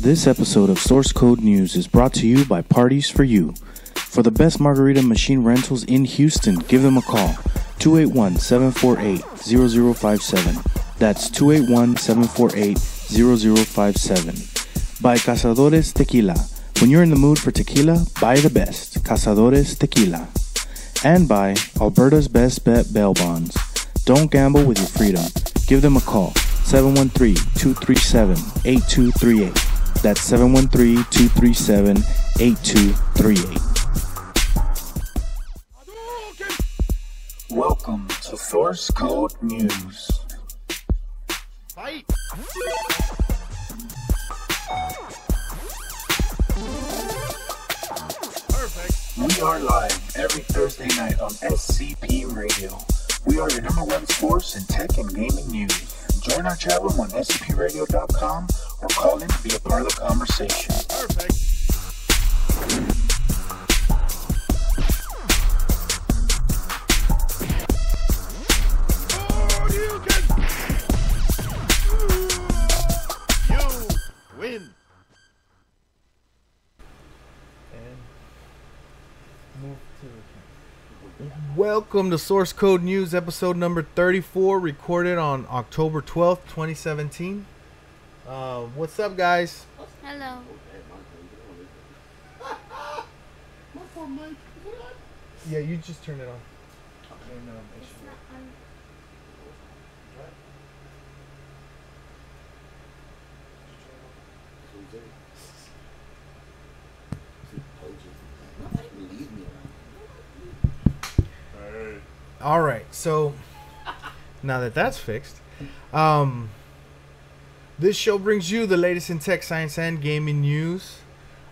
This episode of Source Code News is brought to you by Parties for You. For the best margarita machine rentals in Houston, give them a call. 281-748-0057. That's 281-748-0057. By Cazadores Tequila. When you're in the mood for tequila, buy the best. Cazadores Tequila. And by Alberta's Best Bet Bail Bonds. Don't gamble with your freedom. Give them a call. 713-237-8238. That's 713-237-8238. Welcome to Source Code News. Fight! Perfect. We are live every Thursday night on SCP Radio. We are your number one source in tech and gaming news. Join our chat room on scpradio.com or call in to be a part of the conversation. Perfect. You win. And move to Welcome to Source Code News, episode number 34, recorded on October 12th, 2017. What's up, guys? Hello. Yeah, you just turn it on. All right, so now that that's fixed, this show brings you the latest in tech, science, and gaming news.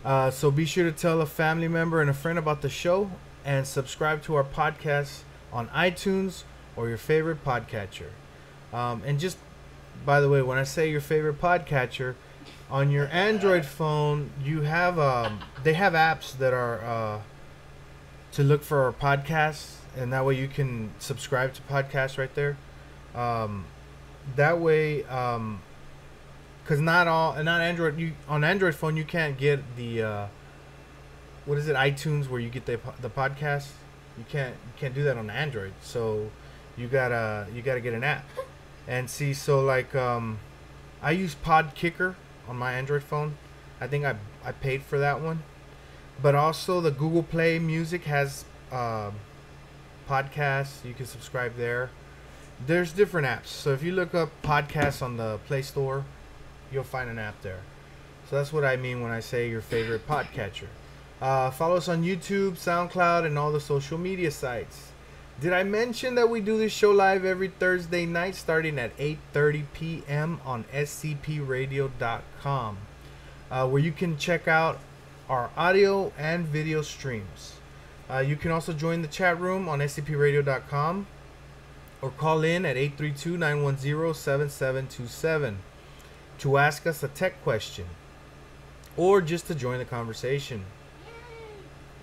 So be sure to tell a family member and a friend about the show, and subscribe to our podcast on iTunes or your favorite podcatcher. And just, by the way, when I say your favorite podcatcher, on your Android phone, you have they have apps that are to look for our podcasts. And that way you can subscribe to podcasts right there. That way, because not Android. On Android phone you can't get the what is it, iTunes, where you get the podcast. You can't do that on Android. So you gotta get an app. And see, so like I use Podkicker on my Android phone. I think I paid for that one. But also the Google Play Music has podcasts. You can subscribe there. There's different apps, so if you look up podcasts on the Play Store, you'll find an app there. So that's what I mean when I say your favorite podcatcher. Follow us on YouTube, SoundCloud, and all the social media sites. Did I mention that we do this show live every Thursday night starting at 8:30 p.m. on scpradio.com, where you can check out our audio and video streams. You can also join the chat room on scpradio.com or call in at 832-910-7727 to ask us a tech question or just to join the conversation.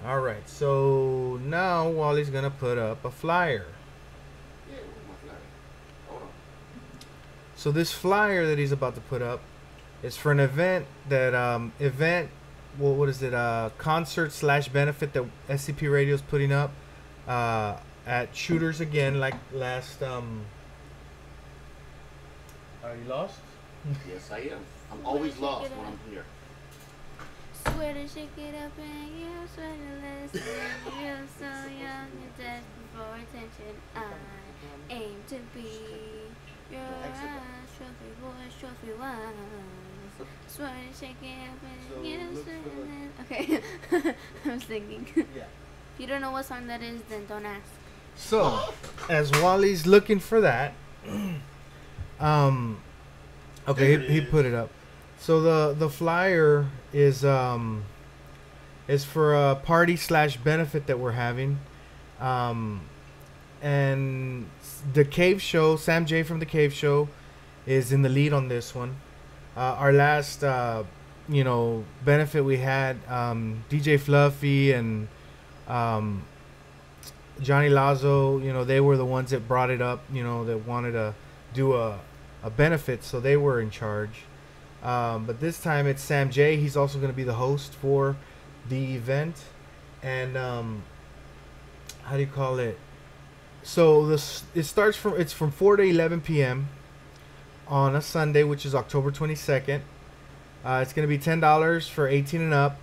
Alright, so now Wally's going to put up a flyer. So this flyer that he's about to put up is for an event that what is it? Concert/benefit that SCP Radio is putting up at Shooters again, like last. Are you lost? Yes, I am. I'm always lost when I'm here. Swear to shake it up and you swear to listen. You're so young and desperate for attention. I aim to be your trophy boy, trophy wife. Swear to shake it up and you swear to listen. Okay, I'm singing. Yeah. If you don't know what song that is, then don't ask. So, as Wally's looking for that, okay, he put it up. So the flyer is for a party/benefit that we're having, and the Cave Show, Sam J from the Cave Show, is in the lead on this one. Our last benefit we had, DJ Fluffy and Johnny Lazo, they were the ones that brought it up, that wanted to do a benefit, so they were in charge. But this time it's Sam J. He's also going to be the host for the event. And how do you call it? So it's from 4 to 11 p.m. on a Sunday, which is October 22nd. It's going to be $10 for 18 and up,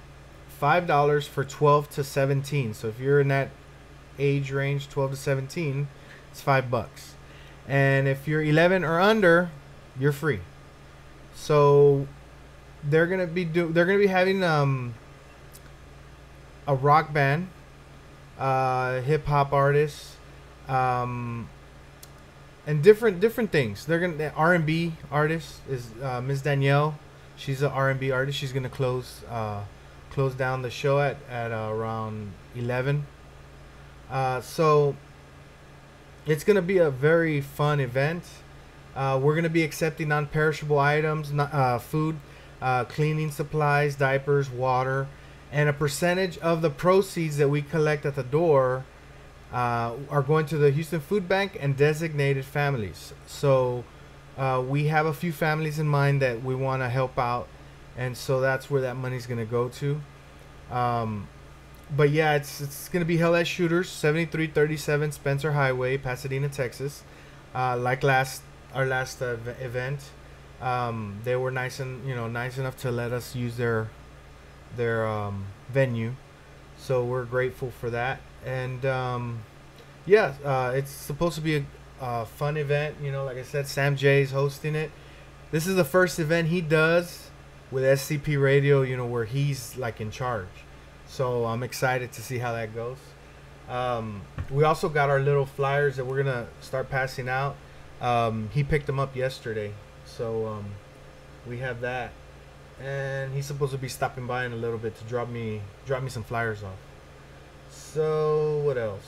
$5 for 12 to 17. So if you're in that age range, 12 to 17, it's $5. And if you're 11 or under, you're free. So they're gonna be having a rock band, hip hop artists, and different things. They're gonna R&B artist is Miss Danielle. She's an R&B artist. She's gonna close down the show at around 11. So it's gonna be a very fun event. We're gonna be accepting non-perishable items, food, cleaning supplies, diapers, water, and a percentage of the proceeds that we collect at the door are going to the Houston Food Bank and designated families. So we have a few families in mind that we want to help out, and so that's where that money's going to go to. But yeah, it's going to be held at Shooters, 7337 Spencer Highway, Pasadena, Texas. Like our last event, they were nice enough to let us use their venue, so we're grateful for that. And it's supposed to be a fun event. Like I said, Sam J is hosting it. This is the first event he does with SCP Radio, where he's like in charge. So I'm excited to see how that goes. We also got our little flyers that we're gonna start passing out. He picked them up yesterday, so we have that, and he's supposed to be stopping by in a little bit to drop me some flyers off. So what else?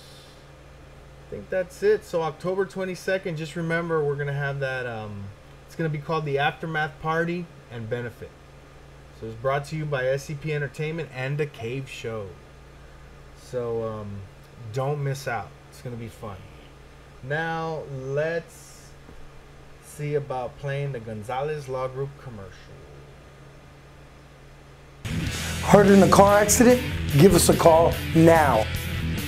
I think that's it. So October 22nd, just remember we're gonna have that. It's gonna be called the Aftermath Party and Benefit. So it's brought to you by SCP Entertainment and The Cave Show. So don't miss out. It's gonna be fun. Now let's see about playing the Gonzalez Law Group commercial. Hurt in a car accident? Give us a call now.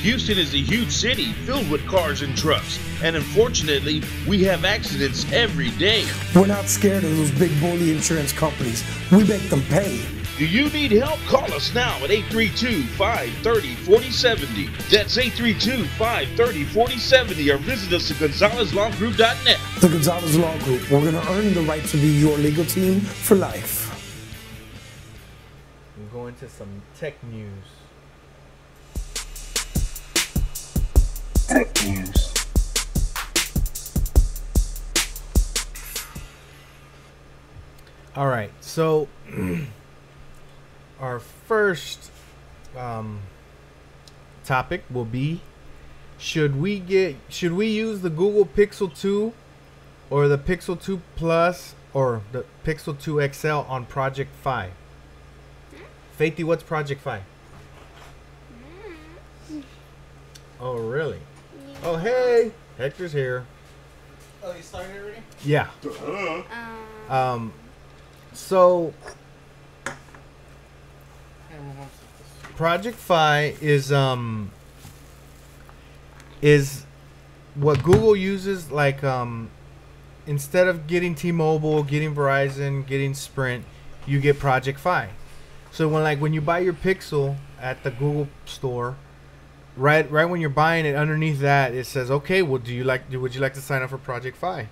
Houston is a huge city filled with cars and trucks, and unfortunately, we have accidents every day. We're not scared of those big bully insurance companies. We make them pay. Do you need help? Call us now at 832-530-4070. That's 832-530-4070, or visit us at GonzalezLawGroup.net. The Gonzalez Law Group. We're going to earn the right to be your legal team for life. I'm going to some tech news. Tech news. All right, so our first topic will be: should we use the Google Pixel 2 or the Pixel 2 Plus or the Pixel 2 XL on Project Fi? Faithy, what's Project Fi? Oh, really? Oh, hey, Hector's here. Oh, you started already? Yeah. So Project Fi is what Google uses, like instead of getting T-Mobile, getting Verizon, getting Sprint, you get Project Fi. So when you buy your Pixel at the Google store, right when you're buying it, underneath that it says, okay, well, would you like to sign up for Project Fi?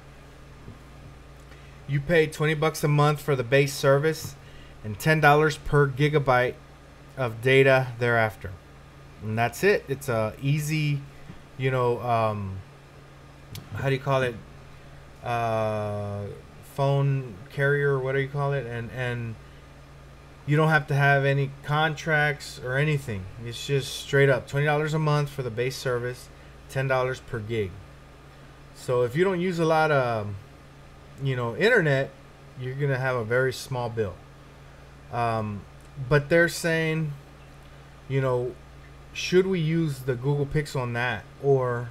You pay $20 a month for the base service and $10 per gigabyte of data thereafter, and that's it. It's a easy, how do you call it, phone carrier, or what do you call it, and you don't have to have any contracts or anything. It's just straight up $20 a month for the base service, $10 per gig. So if you don't use a lot of internet, you're gonna have a very small bill. But they're saying, should we use the Google Pixel on that, or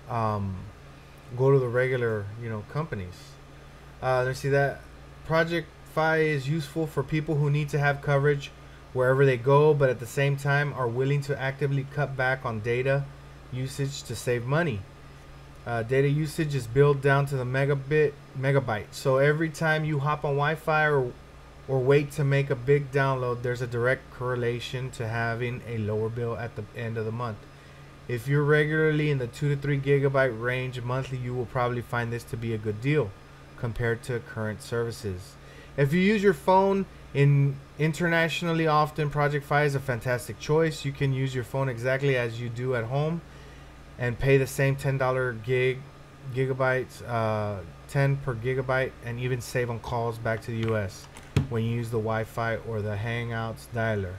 go to the regular companies? Let's see, that Project Fi is useful for people who need to have coverage wherever they go, but at the same time are willing to actively cut back on data usage to save money. Data usage is billed down to the megabyte. So every time you hop on Wi-Fi or wait to make a big download, there's a direct correlation to having a lower bill at the end of the month. If you're regularly in the 2 to 3 gigabyte range monthly, you will probably find this to be a good deal compared to current services. If you use your phone internationally often, Project Fi is a fantastic choice. You can use your phone exactly as you do at home and pay the same $10 gigabytes, 10 per gigabyte, and even save on calls back to the US when you use the Wi-Fi or the Hangouts dialer.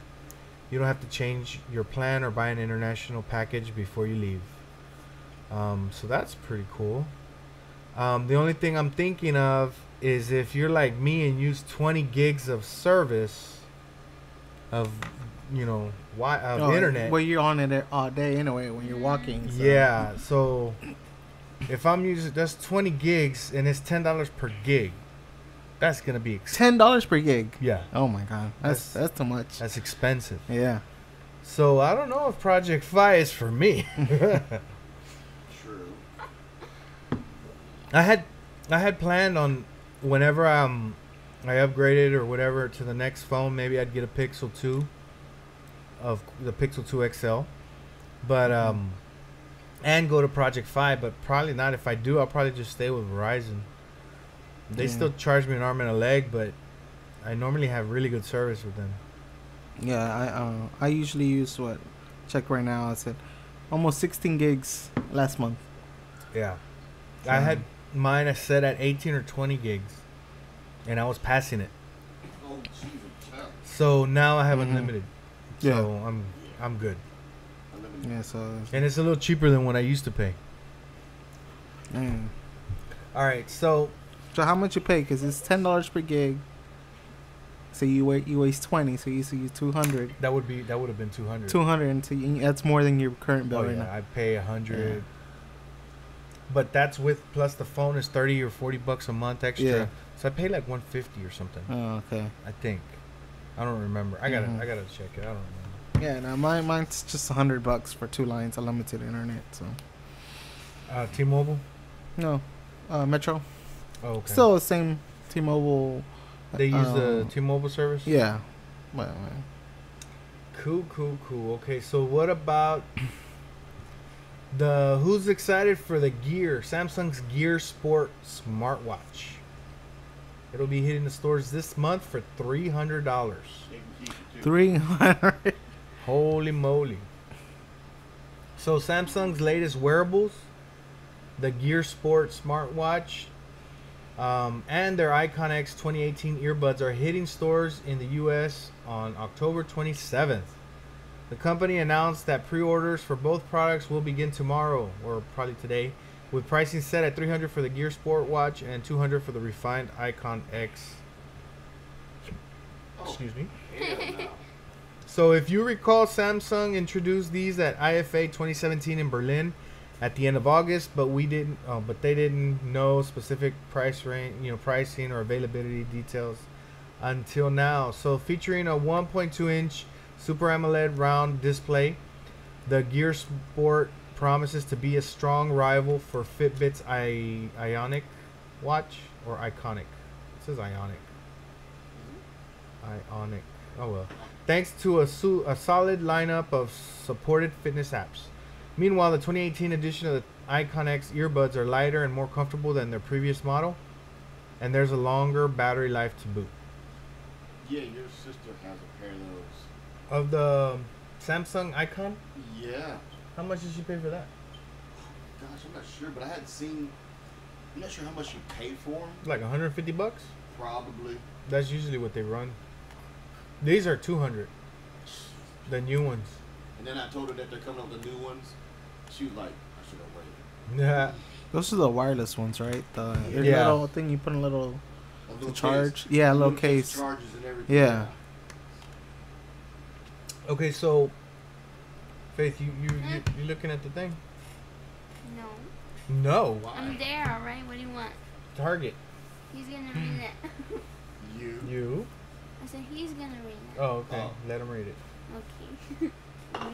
You don't have to change your plan or buy an international package before you leave. So that's pretty cool. The only thing I'm thinking of is if you're like me and use 20 gigs of service of, you know, internet. Well, you're on it all day anyway when you're walking. So. Yeah, so if I'm using, that's 20 gigs and it's $10 per gig. That's gonna be $10 per gig. Yeah. Oh my god, that's too much. That's expensive. Yeah. So I don't know if Project Fi is for me. True. I had planned on whenever I upgraded or whatever to the next phone, maybe I'd get a Pixel 2 of the Pixel 2 XL, but and go to Project Fi, but probably not. If I do, I'll probably just stay with Verizon. They still charge me an arm and a leg, but I normally have really good service with them. Yeah, I usually use check right now. I said almost 16 gigs last month. Yeah, I had mine set at 18 or 20 gigs, and I was passing it. Oh, Jesus. So now I have unlimited. So Yeah. I'm good. Yeah, so And it's a little cheaper than what I used to pay. All right, so how much you pay? Because it's $10 per gig. So you waste 20. So you 200. that would have been 200. 200, and so that's more than your current bill Oh right yeah, now. I pay 100. But that's with plus the phone is $30 or $40 a month extra. Yeah. So I pay like 150 or something. Oh, okay. I think. I don't remember. I gotta check it. I don't remember. Yeah, no, mine's just $100 for 2 lines, unlimited internet. So T-Mobile. no, Metro. Oh, okay. Still the same T-Mobile. They use the T-Mobile service. Yeah. Well, Cool. Okay, so what about who's excited for the Samsung's Gear Sport smartwatch? It'll be hitting the stores this month for $300. 300. Holy moly. So Samsung's latest wearables, the Gear Sport smartwatch, and their Icon X 2018 earbuds are hitting stores in the US on October 27th. The company announced that pre-orders for both products will begin tomorrow, or probably today, with pricing set at $300 for the Gear Sport watch and $200 for the refined Icon X. Excuse me. So if you recall, Samsung introduced these at IFA 2017 in Berlin at the end of August, but they didn't know specific price range, pricing or availability details until now. So featuring a 1.2-inch Super AMOLED round display, the Gear Sport promises to be a strong rival for Fitbit's Ionic watch, or Iconic. It says Ionic. Ionic. Oh well. Thanks to a solid lineup of supported fitness apps. Meanwhile, the 2018 edition of the Icon X earbuds are lighter and more comfortable than their previous model, and there's a longer battery life to boot. Yeah, your sister has a pair of those. Of the Samsung Icon? Yeah. How much did she pay for that? Gosh, I'm not sure, but I'm not sure how much you paid for them. Like $150? Probably. That's usually what they run. These are $200. The new ones. And then I told her that they're coming up with the new ones. She was like, I should have waited. Yeah. those are the wireless ones, right? The Yeah. little thing you put in a little A little to charge. case. Yeah, a little case case. charges and everything. Yeah. Okay, so Faith, you looking at the thing? No. No. I'm there, alright? What do you want? Target. He's gonna read it. You. I said he's gonna read it. Oh, okay. Oh. Let him read it. Okay. Oh my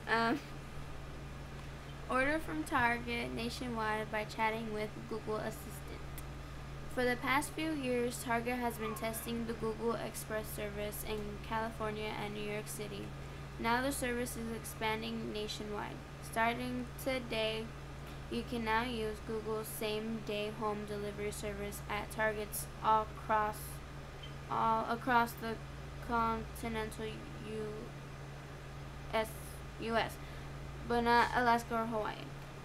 gosh. Order from Target nationwide by chatting with Google Assistant. For the past few years, Target has been testing the Google Express service in California and New York City. Now the service is expanding nationwide. Starting today, you can now use Google's same-day home delivery service at Targets all across the continental U.S., but not Alaska or Hawaii.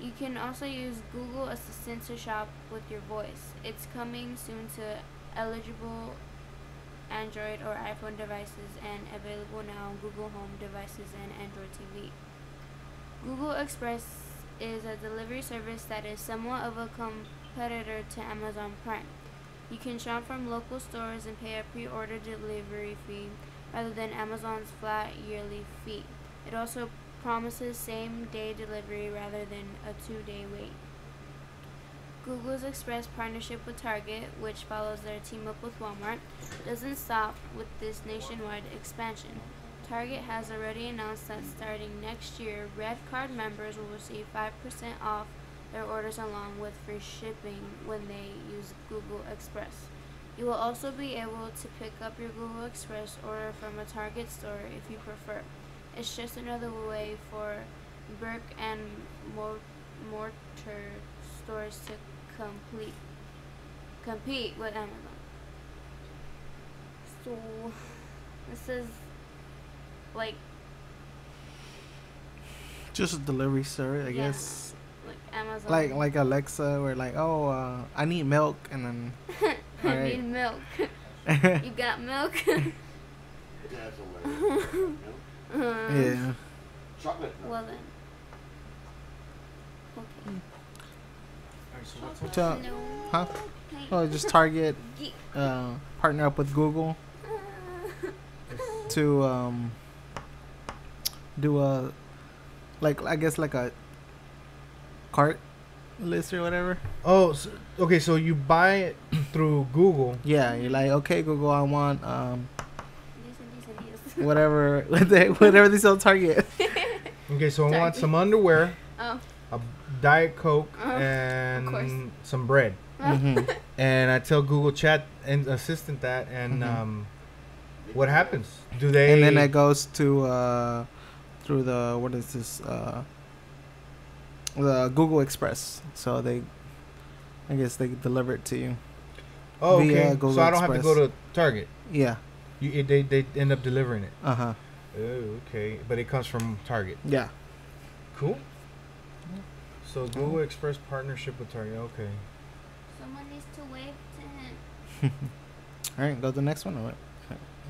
You can also use Google Assistant to shop with your voice. It's coming soon to eligible Android or iPhone devices and available now on Google Home devices and Android TV. Google Express is a delivery service that is somewhat of a competitor to Amazon Prime. You can shop from local stores and pay a pre-order delivery fee rather than Amazon's flat yearly fee. It also promises same-day delivery rather than a 2-day wait. Google's Express partnership with Target, which follows their team-up with Walmart, doesn't stop with this nationwide expansion. Target has already announced that starting next year, Red Card members will receive 5% off their orders along with free shipping when they use Google Express. You will also be able to pick up your Google Express order from a Target store if you prefer. It's just another way for brick and mortar stores to compete with Amazon. So this is like Just a delivery service, I Yeah. guess. like Amazon. Like Alexa, where like, oh, I need milk, and then I alright. need milk. You got milk? That's hilarious. yeah. Chocolate. Well then. Okay. So, No. huh? Hey. Oh, just Target Ge- partner up with Google to do a I guess like a cart list or whatever. Oh, so, okay. So you buy it through Google. Yeah, you're like, okay, Google, I want This and whatever whatever they sell at Target. Okay, so I want Target. some underwear, Oh. a Diet Coke, Of course. and some bread. hmm And I tell Google Chat and Assistant that, and Mhm. what happens? Do they? And then it goes to through the what is this the Google Express. So I guess they deliver it to you. oh, via okay. Google So I don't have to Express. go to Target. Yeah. They end up delivering it. Uh-huh. Oh, okay. But it comes from Target. Yeah. Cool. So Google Express partnership with Target. Okay. Someone needs to wave to him. All right, go to the next one or what?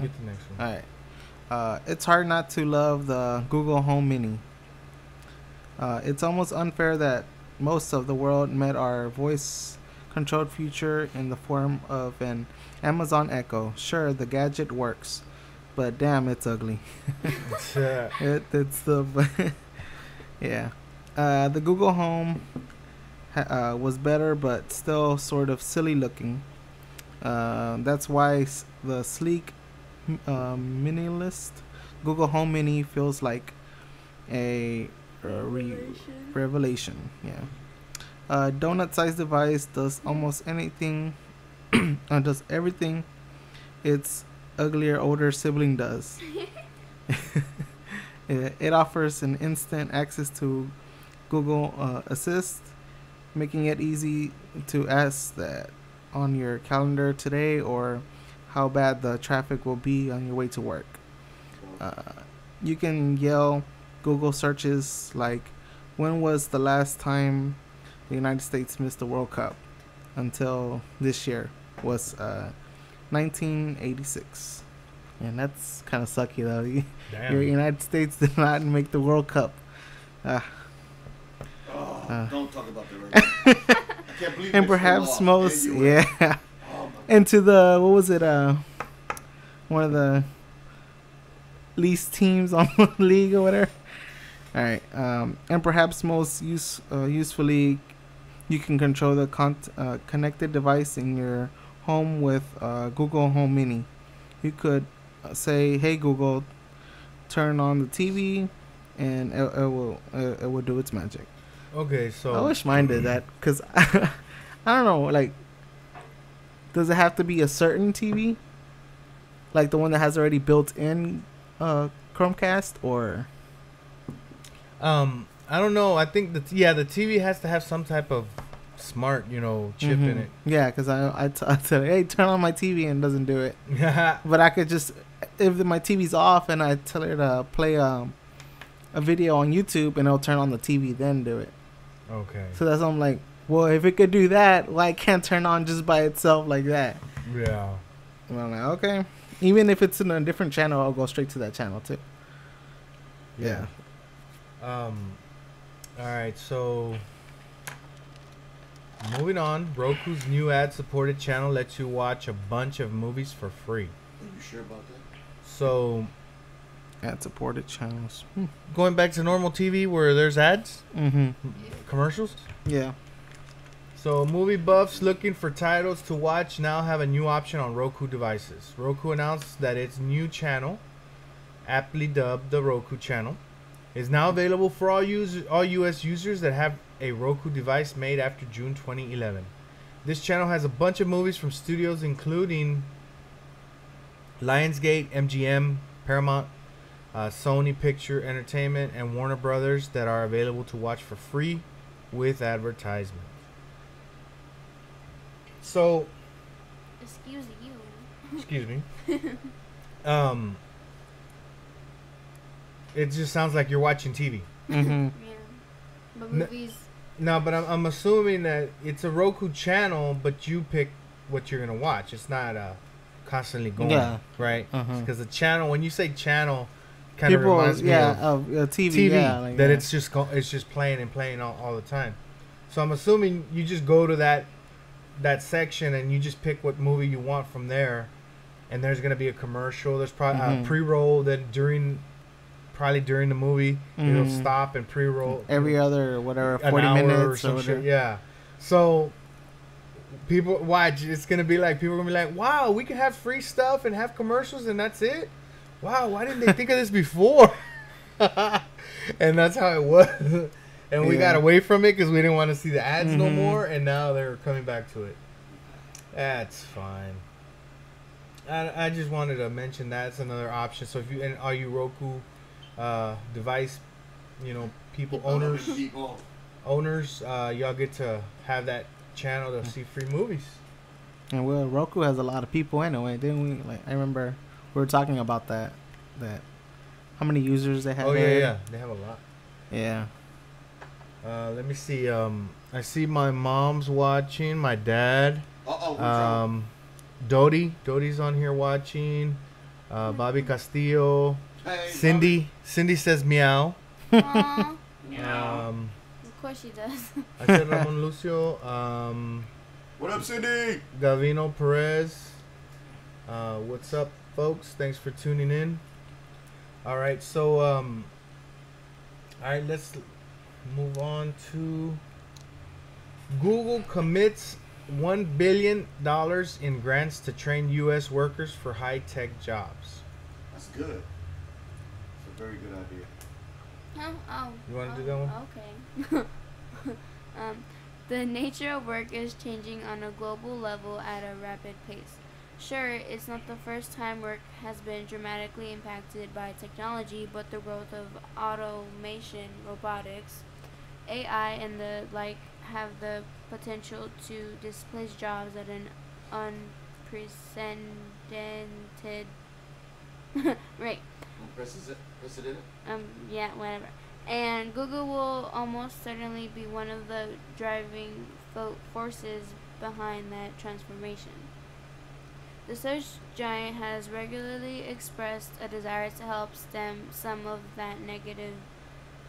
Get the next one. All right. It's hard not to love the Google Home Mini. It's almost unfair that most of the world met our voice-controlled future in the form of an Amazon Echo. Sure, the gadget works, but damn, it's ugly. It's, It's the yeah. The Google Home was better, but still sort of silly looking. That's why the sleek, minimalist Google Home Mini feels like a revelation. Yeah. Donut-sized device does almost anything. Does everything its uglier older sibling does. It offers an instant access to Google Assist, making it easy to ask that on your calendar today or how bad the traffic will be on your way to work. You can yell Google searches like, when was the last time the United States missed the World Cup? Until this year was 1986. And that's kind of sucky though. damn. Your United States did not make the World Cup. Don't talk about that right now. I can't believe And Mexico perhaps lost. most, you were. yeah. Oh my And to the, what was it, one of the least teams on the league or whatever. All right. And perhaps most usefully, you can control the connected device in your Home with Google Home Mini. You could say, "Hey Google, turn on the TV," and it will do its magic. Okay, so I wish mine did that, because I don't know, like, does it have to be a certain TV? Like the one that has already built in Chromecast, or? I don't know. I think the TV has to have some type of smart, chip in it. Yeah, because I tell it, hey, turn on my TV, and it doesn't do it. But I could just, if my TV's off and I tell her to play a video on YouTube, and it'll turn on the TV, then do it. Okay. So that's why I'm like, well, if it could do that, why can't turn on just by itself like that? Yeah. And I'm like, okay. Even if it's in a different channel, I'll go straight to that channel too. Yeah. All right, so moving on. Roku's new ad-supported channel lets you watch a bunch of movies for free. Are you sure about that? So, ad-supported channels. going back to normal TV where there's ads, commercials. Yeah. So, movie buffs looking for titles to watch now have a new option on Roku devices. Roku announced that its new channel, aptly dubbed the Roku channel, is now available for all US users that have a Roku device made after June 2011. This channel has a bunch of movies from studios including Lionsgate, MGM, Paramount, Sony Picture Entertainment, and Warner Brothers that are available to watch for free with advertisement. So, Excuse you. excuse me. It just sounds like you're watching TV. Mm-hmm. Yeah. But movies. No, but I'm assuming that it's a Roku channel, but you pick what you're gonna watch. It's not constantly going, right? Because the channel, when you say channel, kind of reminds me of TV. Yeah, like that it's just playing and playing all the time. So I'm assuming you just go to that section and you just pick what movie you want from there, and there's gonna be a commercial. There's probably a pre-roll that during the movie it'll stop and pre-roll every other 40 minutes or some shit. Yeah. So people watch. It's gonna be like people are gonna be like, "Wow, we can have free stuff and have commercials, and that's it. Wow, why didn't they think of this before?" And that's how it was. And we got away from it because we didn't want to see the ads no more, and now they're coming back to it. That's fine. I just wanted to mention that's another option. So if you and are you Roku device, people owners, y'all get to have that channel to see free movies. And well, Roku has a lot of people anyway, didn't we? Like I remember we were talking about that how many users they have. Oh yeah, they have a lot. Yeah. Let me see. I see my mom's watching. My dad. Doty's on here watching. Bobby Castillo. Hey, Cindy says meow. Aww. Of course she does. I said Ramon Lucio. What up, Cindy? Gavino Perez. What's up, folks? Thanks for tuning in. All right, so let's move on to Google commits $1 billion in grants to train U.S. workers for high-tech jobs. That's good. It's a very good idea. Huh? Oh. You want to do that one? Okay. The nature of work is changing on a global level at a rapid pace. Sure, it's not the first time work has been dramatically impacted by technology, but the growth of automation, robotics, AI, and the like have the potential to displace jobs at an unprecedented rate. Unprecedented? Yeah, whatever. And Google will almost certainly be one of the driving forces behind that transformation. The search giant has regularly expressed a desire to help stem some of that negative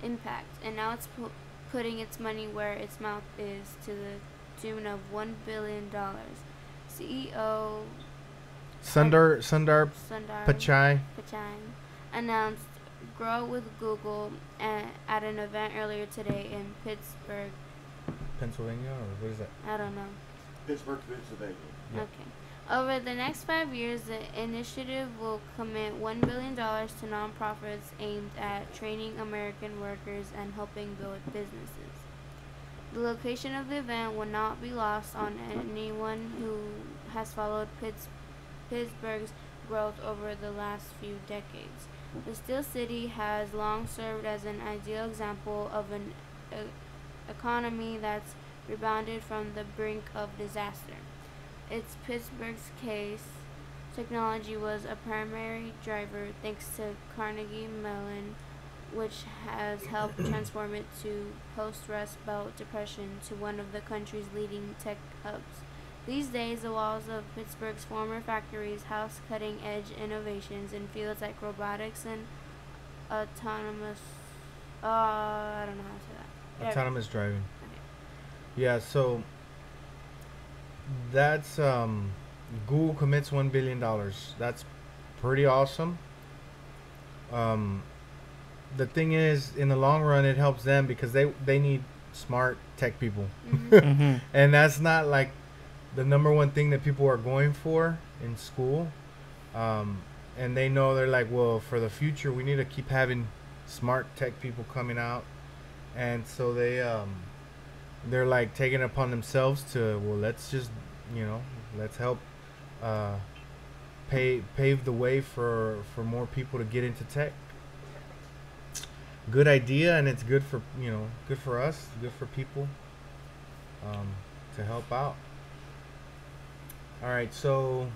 impact, and now it's putting its money where its mouth is, to the tune of $1 billion. CEO Sundar Pichai announced Grow with Google at an event earlier today in Pittsburgh, Pennsylvania, or what is that? I don't know. Pittsburgh, Pennsylvania. Yeah. Okay. Over the next 5 years, the initiative will commit $1 billion to nonprofits aimed at training American workers and helping build businesses. The location of the event will not be lost on anyone who has followed Pittsburgh's growth over the last few decades. The Steel City has long served as an ideal example of an economy that's rebounded from the brink of disaster. It's Pittsburgh's case. Technology was a primary driver thanks to Carnegie Mellon, which has helped transform it to post-Rust Belt Depression to one of the country's leading tech hubs. These days, the walls of Pittsburgh's former factories house cutting-edge innovations in fields like robotics and autonomous. I don't know how to say that. Autonomous driving. Okay. Yeah, so that's Google commits $1 billion. That's pretty awesome. The thing is, in the long run, it helps them because they need smart tech people. Mm-hmm. And that's not like the number one thing that people are going for in school. And they know, they're like, well, for the future, we need to keep having smart tech people coming out. And so they're like taking it upon themselves to, well, let's just, let's help pave the way for more people to get into tech. Good idea, and it's good for good for us, good for people to help out. All right, so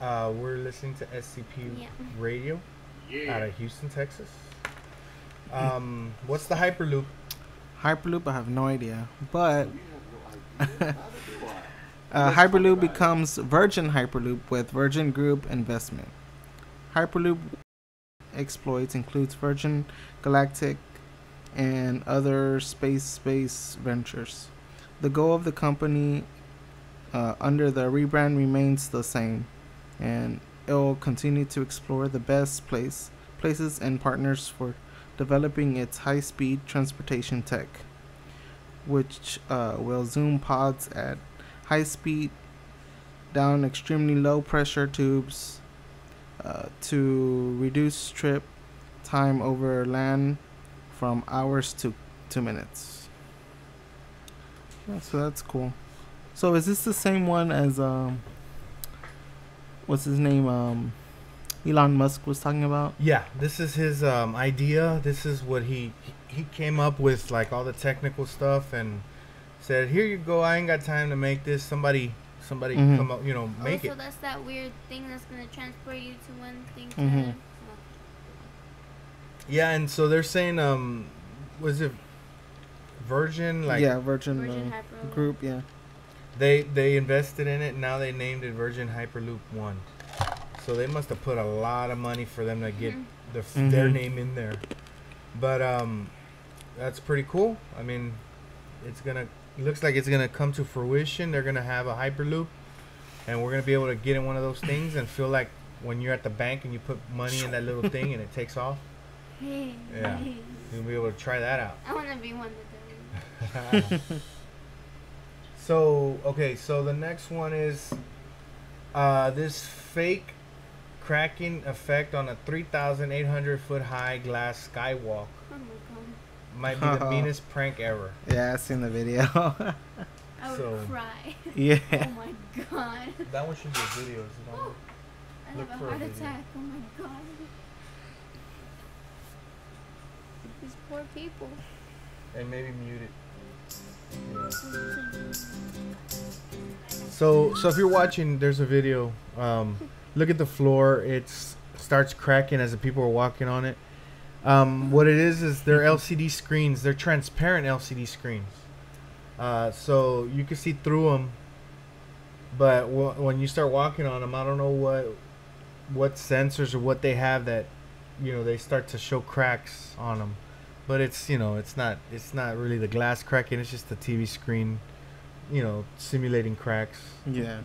we're listening to SCP Radio out of Houston, Texas. What's the Hyperloop? Hyperloop, I have no idea, but Hyperloop becomes Virgin Hyperloop with Virgin Group investment. Hyperloop exploits includes Virgin Galactic and other space ventures. The goal of the company under the rebrand remains the same, and it will continue to explore the best places and partners for developing its high-speed transportation tech, which will zoom pods at high speed down extremely low pressure tubes to reduce trip time over land from hours to 2 minutes. Yeah, so that's cool. So is this the same one as what's his name, Elon Musk was talking about? Yeah, this is his idea. This is what he came up with, like all the technical stuff, and said, here you go, I ain't got time to make this, somebody come up, make it. So that's that weird thing that's going to transport you to one thing to Mhm. another. Yeah, and so they're saying, was it Virgin? Virgin Hyperloop. Group, yeah. They invested in it, and now they named it Virgin Hyperloop 1. So they must have put a lot of money for them to get their name in there. But that's pretty cool. I mean, it looks like it's gonna come to fruition. They're gonna have a Hyperloop, and we're gonna be able to get in one of those things and feel like when you're at the bank and you put money in that little thing and it takes off. Yeah, you'll be able to try that out. I want to be one that does. So the next one is this fake cracking effect on a 3,800 foot high glass skywalk. Oh my god. Might be the meanest prank ever. Yeah, I seen the video. I would So- cry. Yeah. Oh my god. That one should be a video. Is it on? I Look have for a a heart video. attack. Oh my god. These poor people. And maybe mute it. So if you're watching, there's a video. Look at the floor. It starts cracking as the people are walking on it. What it is they're LCD screens. They're transparent LCD screens. So you can see through them. But when you start walking on them, I don't know what sensors or what they have that, they start to show cracks on them. But it's not really the glass cracking. It's just the TV screen, simulating cracks. Yeah.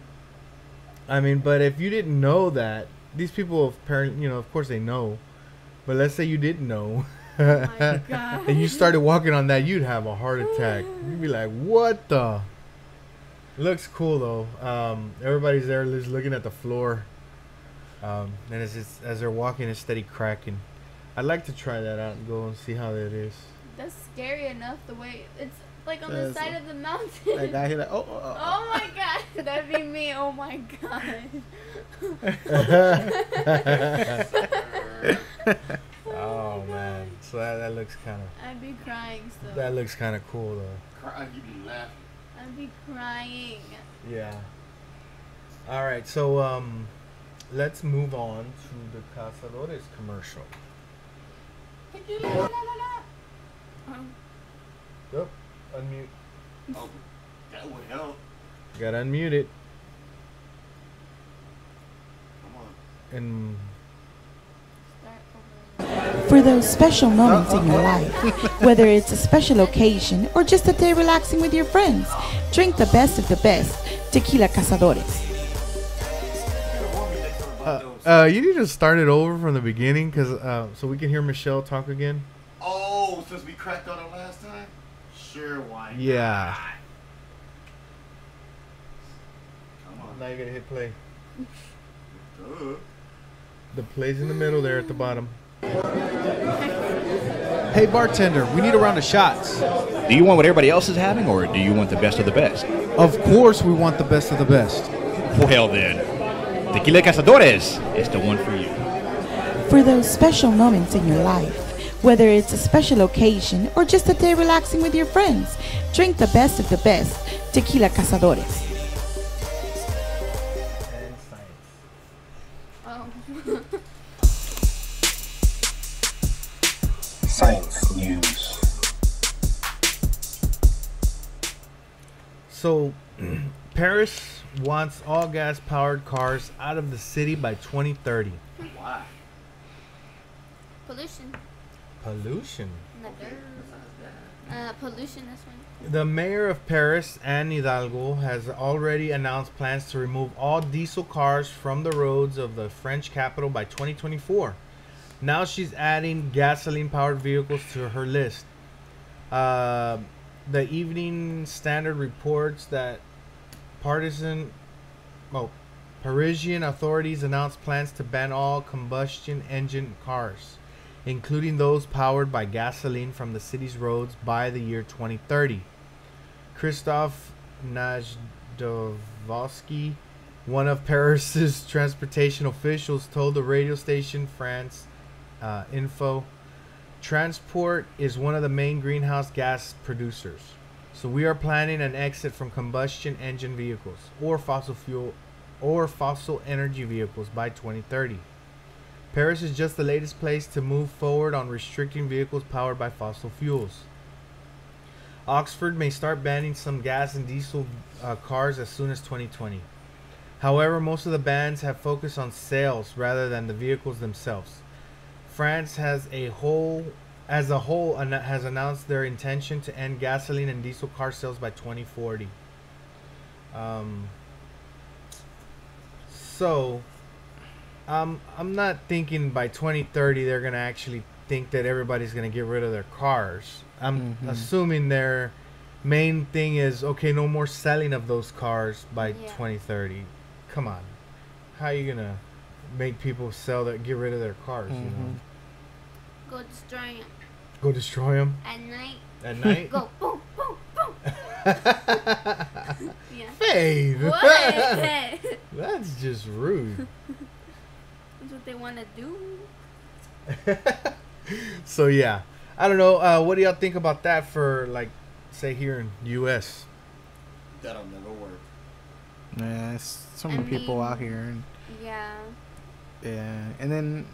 I mean, but if you didn't know that, these people apparently, of course they know. But let's say you didn't know, Oh my god. and you started walking on that, you'd have a heart attack. You'd be like, "What the?" Looks cool though. Everybody's there just looking at the floor. And as they're walking, it's steady cracking. I'd like to try that out and go and see how that is. That's scary enough the way it's like on Yeah, the side so- of the mountain. That guy here, like, Oh my god, that'd be me. Oh my god. Oh man, so that looks kind of I'd be crying still. that looks kind of cool though. Cry, you be laughing. I'd be crying. Yeah. All right, so let's move on to the Cazadores commercial. Yep, unmute. Oh, that would help. Gotta unmute it. Come on. And Start over. For those special moments in your life, whether it's a special occasion or just a day relaxing with your friends, drink the best of the best, Tequila Cazadores. you need to start it over from the beginning, cause so we can hear Michelle talk again. Oh, since we cracked on it last time? Sure, why not? Yeah. Come on. Now you gotta hit play. Duh. The play's in the middle there at the bottom. Hey bartender, we need a round of shots. Do you want what everybody else is having, or do you want the best of the best? Of course we want the best of the best. Well then, Tequila Cazadores is the one for you. For those special moments in your life, whether it's a special occasion or just a day relaxing with your friends, drink the best of the best, Tequila Cazadores. And science. Oh. Science news. So, Paris wants all gas-powered cars out of the city by 2030. Why? Pollution. Pollution. Pollution, that's right. The mayor of Paris, Anne Hidalgo, has already announced plans to remove all diesel cars from the roads of the French capital by 2024. Now she's adding gasoline-powered vehicles to her list. The Evening Standard reports that Parisian authorities announced plans to ban all combustion engine cars, including those powered by gasoline, from the city's roads by the year 2030. Christophe Najdovsky, one of Paris's transportation officials, told the radio station France Info, transport is one of the main greenhouse gas producers. So we are planning an exit from combustion engine vehicles or fossil fuel or fossil energy vehicles by 2030. Paris is just the latest place to move forward on restricting vehicles powered by fossil fuels. Oxford may start banning some gas and diesel cars as soon as 2020. However, most of the bans have focused on sales rather than the vehicles themselves. France has as a whole has announced their intention to end gasoline and diesel car sales by 2040. So I'm not thinking by 2030 they're gonna actually think that everybody's gonna get rid of their cars. I'm assuming their main thing is, okay, no more selling of those cars by 2030. Come on, how are you gonna make people get rid of their cars? You know, Go destroy them. go destroy them At night. at night. Go boom, boom, boom. Yeah. Faith, What? that's just rude. That's what they want to do. So yeah, I don't know. What do y'all think about that for, like, say here in U.S.? That'll never work. Yeah, it's so many people out here, and Yeah. yeah, and then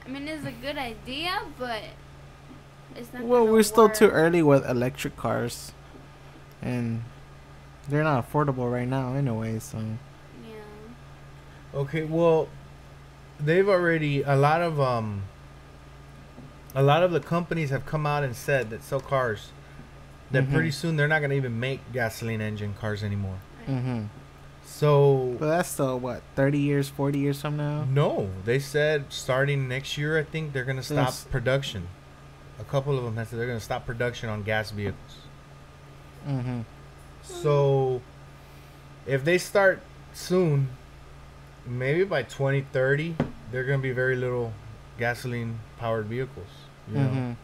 I mean, it's a good idea, but it's not. well, gonna we're still work. too early with electric cars, and they're not affordable right now anyway. So Yeah. Okay, well, they've already a lot of the companies have come out and said that sell cars that pretty soon they're not gonna even make gasoline engine cars anymore. So, but that's still what 30 years, 40 years from now. no, they said starting next year, I think they're gonna stop Yes. production. A couple of them have said they're gonna stop production on gas vehicles. So if they start soon, maybe by 2030, there are gonna be very little gasoline-powered vehicles. You know,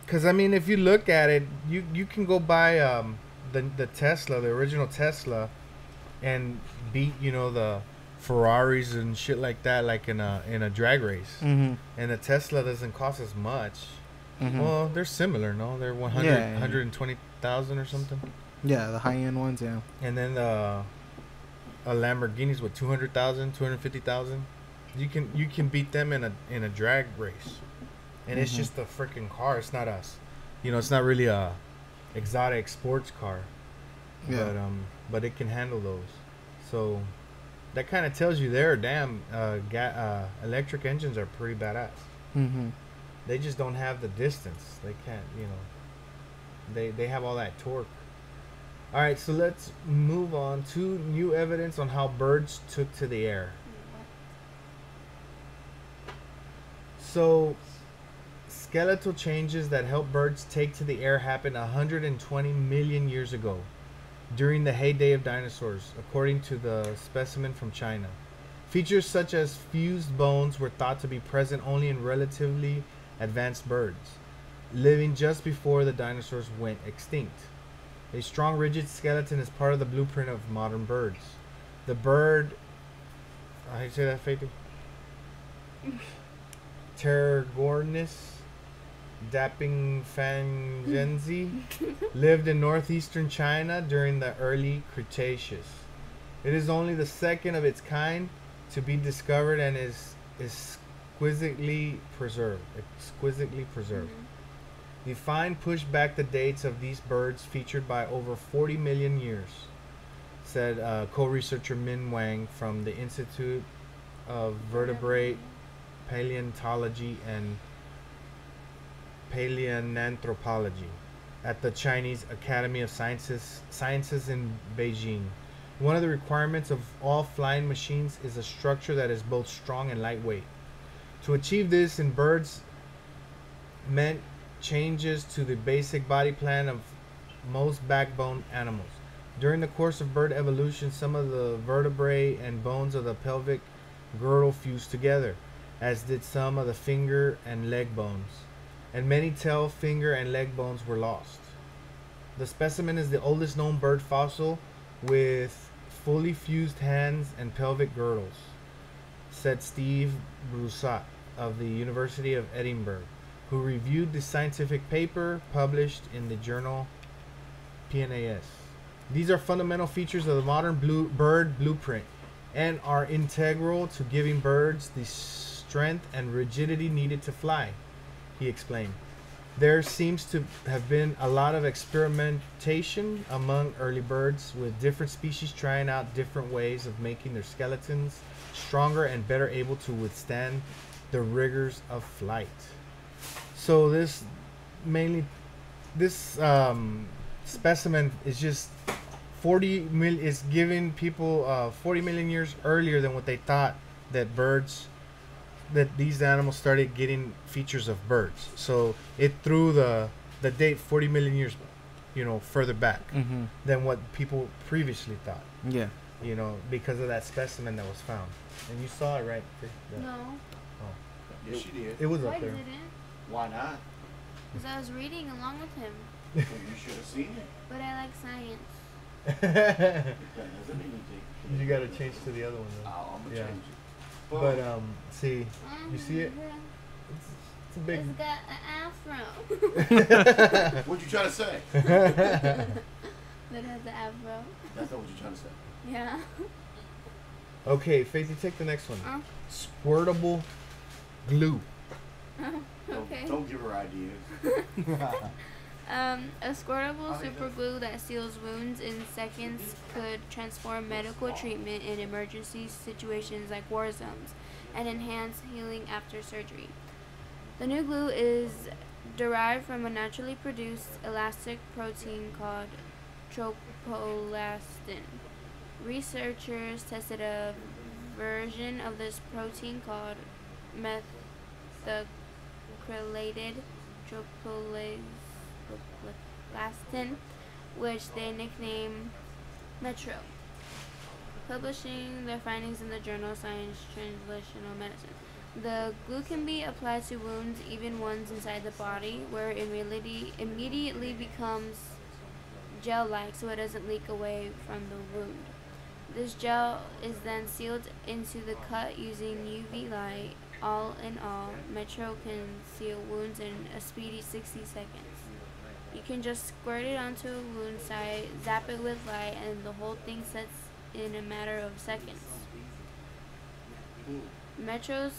because I mean, if you look at it, you can go buy the Tesla, the original Tesla, and beat the Ferraris and shit like that, like in a drag race. And the Tesla doesn't cost as much. Well, they're similar, no? They're 120,000 or something. Yeah, the high end ones, yeah. And then a Lamborghini's with 200,000, 250,000. You can beat them in a drag race, and it's just a freaking car. It's not it's not really a exotic sports car. Yeah. But it can handle those. So that kind of tells you there, damn, electric engines are pretty badass. They just don't have the distance. They can't, they have all that torque. All right, so let's move on to new evidence on how birds took to the air. So, skeletal changes that help birds take to the air happened 120 million years ago, during the heyday of dinosaurs, according to the specimen from China. Features such as fused bones were thought to be present only in relatively advanced birds, living just before the dinosaurs went extinct. A strong, rigid skeleton is part of the blueprint of modern birds. The bird, how do you say that, Faithy? Pterogornis dapingfangensi lived in northeastern China during the early Cretaceous. It is only the second of its kind to be discovered and is exquisitely preserved. The find pushed back the dates of these birds featured by over 40 million years, said co-researcher Min Wang from the Institute of Vertebrate Paleontology and Paleoanthropology at the Chinese Academy of Sciences in Beijing. One of the requirements of all flying machines is a structure that is both strong and lightweight. To achieve this in birds meant changes to the basic body plan of most backbone animals. During the course of bird evolution, some of the vertebrae and bones of the pelvic girdle fused together, as did some of the finger and leg bones, and many tail, finger, and leg bones were lost. The specimen is the oldest known bird fossil with fully fused hands and pelvic girdles, said Steve Broussat of the University of Edinburgh, who reviewed the scientific paper published in the journal PNAS. These are fundamental features of the modern bird blueprint and are integral to giving birds the strength and rigidity needed to fly, he explained. There seems to have been a lot of experimentation among early birds, with different species trying out different ways of making their skeletons stronger and better able to withstand the rigors of flight. So this specimen is just 40 million, is giving people 40 million years earlier than what they thought that these animals started getting features of birds. So it threw the date 40 million years, further back than what people previously thought. Yeah. Because of that specimen that was found. And you saw it, right? No. Oh. Yes, she did. It was Why up there. didn't? Why not? Because I was reading along with him. Well, you should have seen it. But I like science. That doesn't mean anything. You gotta change to the other one though. I'm gonna Yeah. change it. But see, you see it? It's a big. It's got an afro. What you trying to say? That has an afro. That's not what you're trying to say. Yeah. Okay, Faith, you take the next one. Squirtable glue. Okay. Don't give her ideas. A squirtable super glue that seals wounds in seconds could transform medical treatment in emergency situations like war zones and enhance healing after surgery. The new glue is derived from a naturally produced elastic protein called tropoelastin. Researchers tested a version of this protein called methylated tropoelastin which they nickname Metro, publishing their findings in the journal Science Translational Medicine. The glue can be applied to wounds, even ones inside the body, where it immediately becomes gel-like so it doesn't leak away from the wound. This gel is then sealed into the cut using UV light. All in all, Metro can seal wounds in a speedy 60 seconds. You can just squirt it onto a wound site, zap it with light, and the whole thing sets in a matter of seconds. Metro's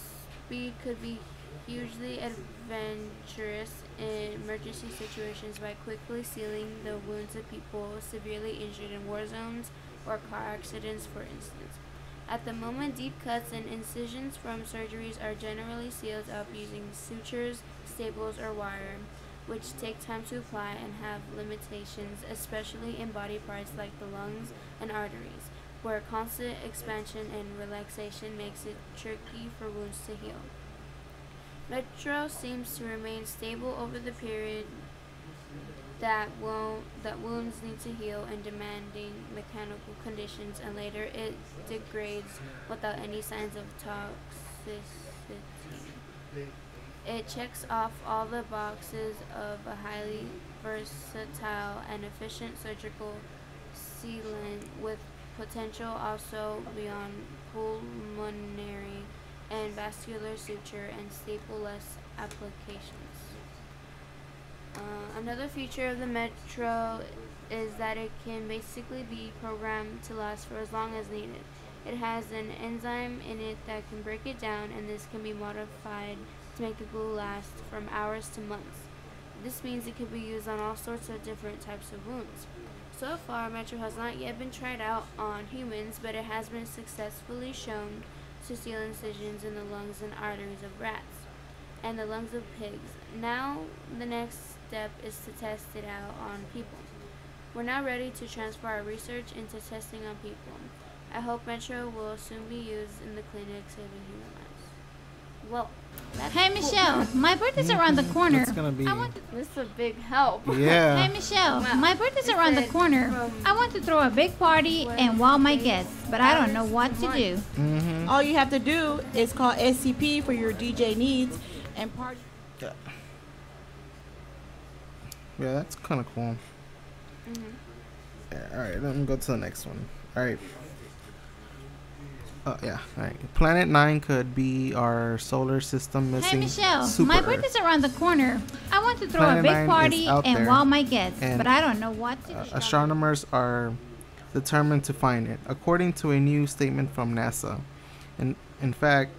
speed could be hugely adventurous in emergency situations by quickly sealing the wounds of people severely injured in war zones or car accidents, for instance. At the moment, deep cuts and incisions from surgeries are generally sealed up using sutures, staples, or wire, which take time to apply and have limitations, especially in body parts like the lungs and arteries, where constant expansion and relaxation makes it tricky for wounds to heal. Metro seems to remain stable over the period that wounds need to heal in demanding mechanical conditions, and later it degrades without any signs of toxicity. It checks off all the boxes of a highly versatile and efficient surgical sealant with potential also beyond pulmonary and vascular suture and staple-less applications. Another feature of the Metro is that it can basically be programmed to last for as long as needed. It has an enzyme in it that can break it down, and this can be modified to make the glue last from hours to months. This means it can be used on all sorts of different types of wounds. So far, Metro has not yet been tried out on humans, but it has been successfully shown to seal incisions in the lungs and arteries of rats and the lungs of pigs. Now, the next step is to test it out on people. We're now ready to transfer our research into testing on people. I hope Metro will soon be used in the clinic saving human lives. Well, that's Hey cool. Michelle, my birthday's around the corner. It's gonna be. This is a big help. Yeah. Hey Michelle, Wow. my birthday's It around the said corner. from I want to throw a big party and wow my guests, but I don't know what to do. Mm-hmm. All you have to do is call SCP for your DJ needs and party. Yeah. Yeah, that's kind of cool. Yeah, all right, let me go to the next one. All right. Yeah. All right. Planet 9 could be our solar system Hey missing Michelle, super my Earth. birthday's around the corner. I want to throw Planet a big 9 is party out and there, wow my guests, and but I don't know what to do. Astronomers are determined to find it, according to a new statement from NASA. In fact,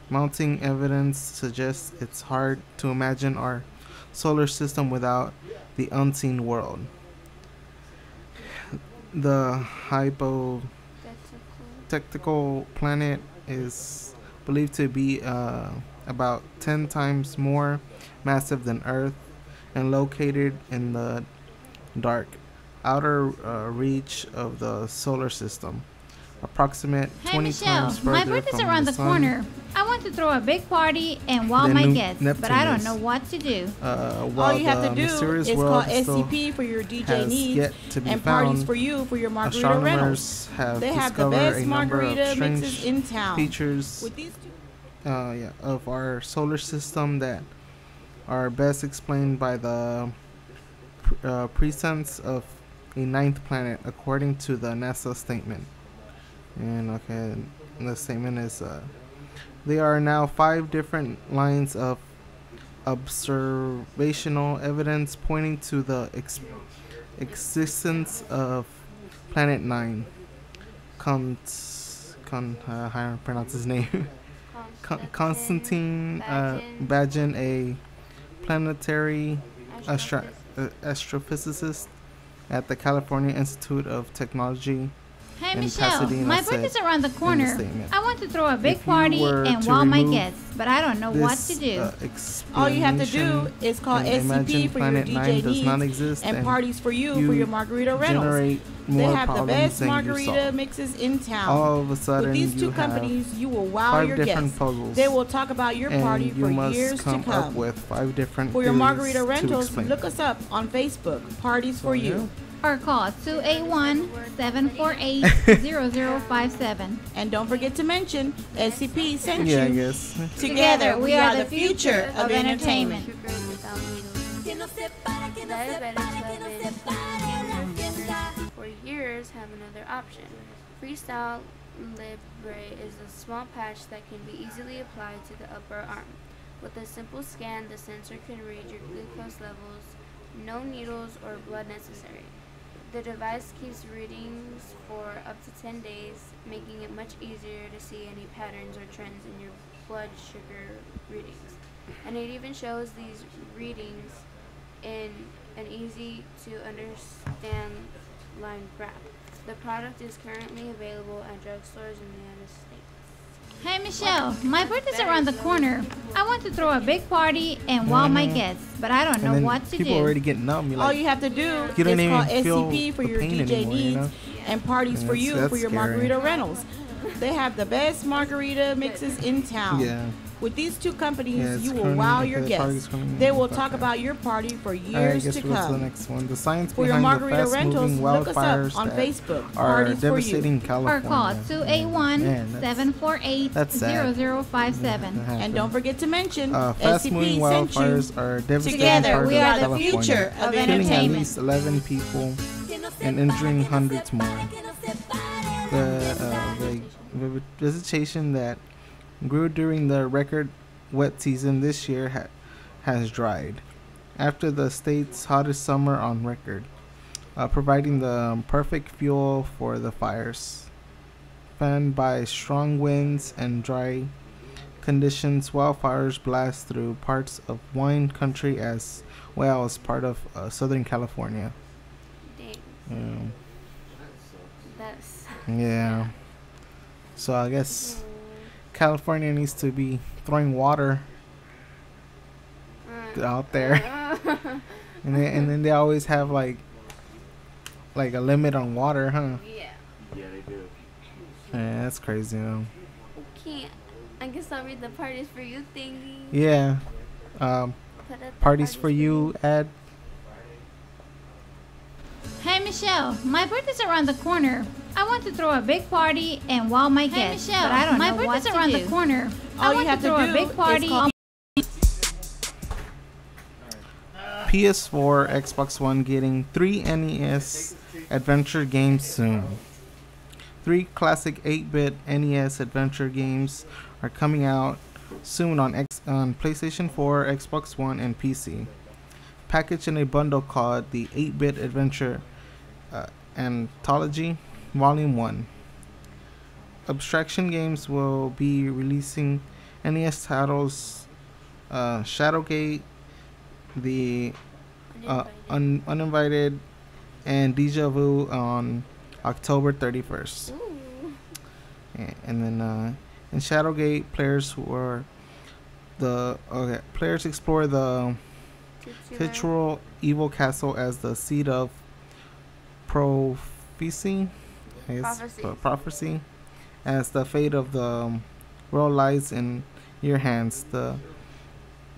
mounting evidence suggests it's hard to imagine our solar system without the unseen world. The hypothetical planet is believed to be about 10 times more massive than Earth and located in the dark outer reach of the solar system, approximate Hey 20 Michelle, times further my birthday's from around the the sun. corner. I want to throw a big party and wow than my guests, but Neptune I don't is. know what to do. While All you have the to do mysterious is world call still SCP for your DJ has needs yet to be and parties found, for you for your margarita rentals. astronomers have They have the discovered best a number of margarita strange mixes in town. features With these two of our solar system that are best explained by the presence of a ninth planet, according to the NASA statement. And okay, the statement is there are now 5 different lines of observational evidence pointing to the existence of Planet 9. How do I pronounce his name? Konstantin Bagin, a planetary astrophysicist at the California Institute of Technology Hey in Michelle, Pasadena, my said birthday's around the in the corner. statement. I want to throw a big If you party were and to wow my remove guests, but I don't know what to do. All you have to do is call and SCP imagine for your Planet 9 DJ does not needs exist and and parties for you for you your margarita rentals. generate They more have the problems best than you margarita solve. mixes in town. All of a sudden, With these two you have companies, you will wow 5 your different guests. puzzles, They will talk about your and party you for must years come to up come. with 5 different For your theories margarita to rentals, explain. look us up on Facebook. Parties for you. or call 281-748-0057. And don't forget to mention SCP sent Yeah, I you. guess. Together, we are the future of entertainment. Sugar without needles. Diabetics who have been for years have another option. Freestyle Libre is a small patch that can be easily applied to the upper arm. With a simple scan, the sensor can read your glucose levels. No needles or blood necessary. The device keeps readings for up to 10 days, making it much easier to see any patterns or trends in your blood sugar readings. And it even shows these readings in an easy to understand line graph. The product is currently available at drugstores in the United States. Hey Michelle, my birthday's around the corner. I want to throw a big party and wow my guests, but I don't And know then what to people do. already getting numb. You're All like, you have to do you don't is even call feel SCP for the your pain DJ anymore, you needs know? and parties for you That's for your scary. margarita rentals. They have the best margarita mixes in town. Yeah. With these two companies, Yeah, it's you will currently- wow okay, your the guests. party's coming They will up, talk okay. about your party for All right, I years guess to we'll go to the come. next one. The science For your behind the margarita rentals, fast-moving look us up wildfires on that Facebook. are Parties for you. devastating Or California. call Man, that's- 281-748-0057. And don't forget to mention fast-moving SCP sent you. wildfires are devastating Together, parts we of are the California, future of killing at entertainment. least 11 people and injuring hundreds more. The vegetation that grew during the record wet season this year has dried after the state's hottest summer on record, providing the perfect fuel for the fires. Fanned by strong winds and dry conditions, wildfires blast through parts of wine country as well as part of Southern California. Dang. That's Yeah. So I guess California needs to be throwing water out there, and then they always have like a limit on water, huh? Yeah. Yeah, they do. Yeah, that's crazy, though. Can't. I guess I'll read the parties for you thingy. Yeah. Put up the Parties for you, ad. Hey Michelle, my birthday's around the corner. I want to throw a big party and wow my guests, Michelle, but I don't my know what birthday's to around do. the corner. I All want you have to throw to a do big is party. call PS4, Xbox One getting 3 NES adventure games soon. 3 classic 8-bit NES adventure games are coming out soon on PlayStation 4, Xbox One, and PC. Packaged in a bundle called the 8-bit Adventure Anthology Volume 1. Abstraction Games will be releasing NES titles Shadowgate, the Uninvited, and Deja Vu on October 31st. And then in Shadowgate, players explore the titular evil castle as the seat of prophecy, as the fate of the world lies in your hands.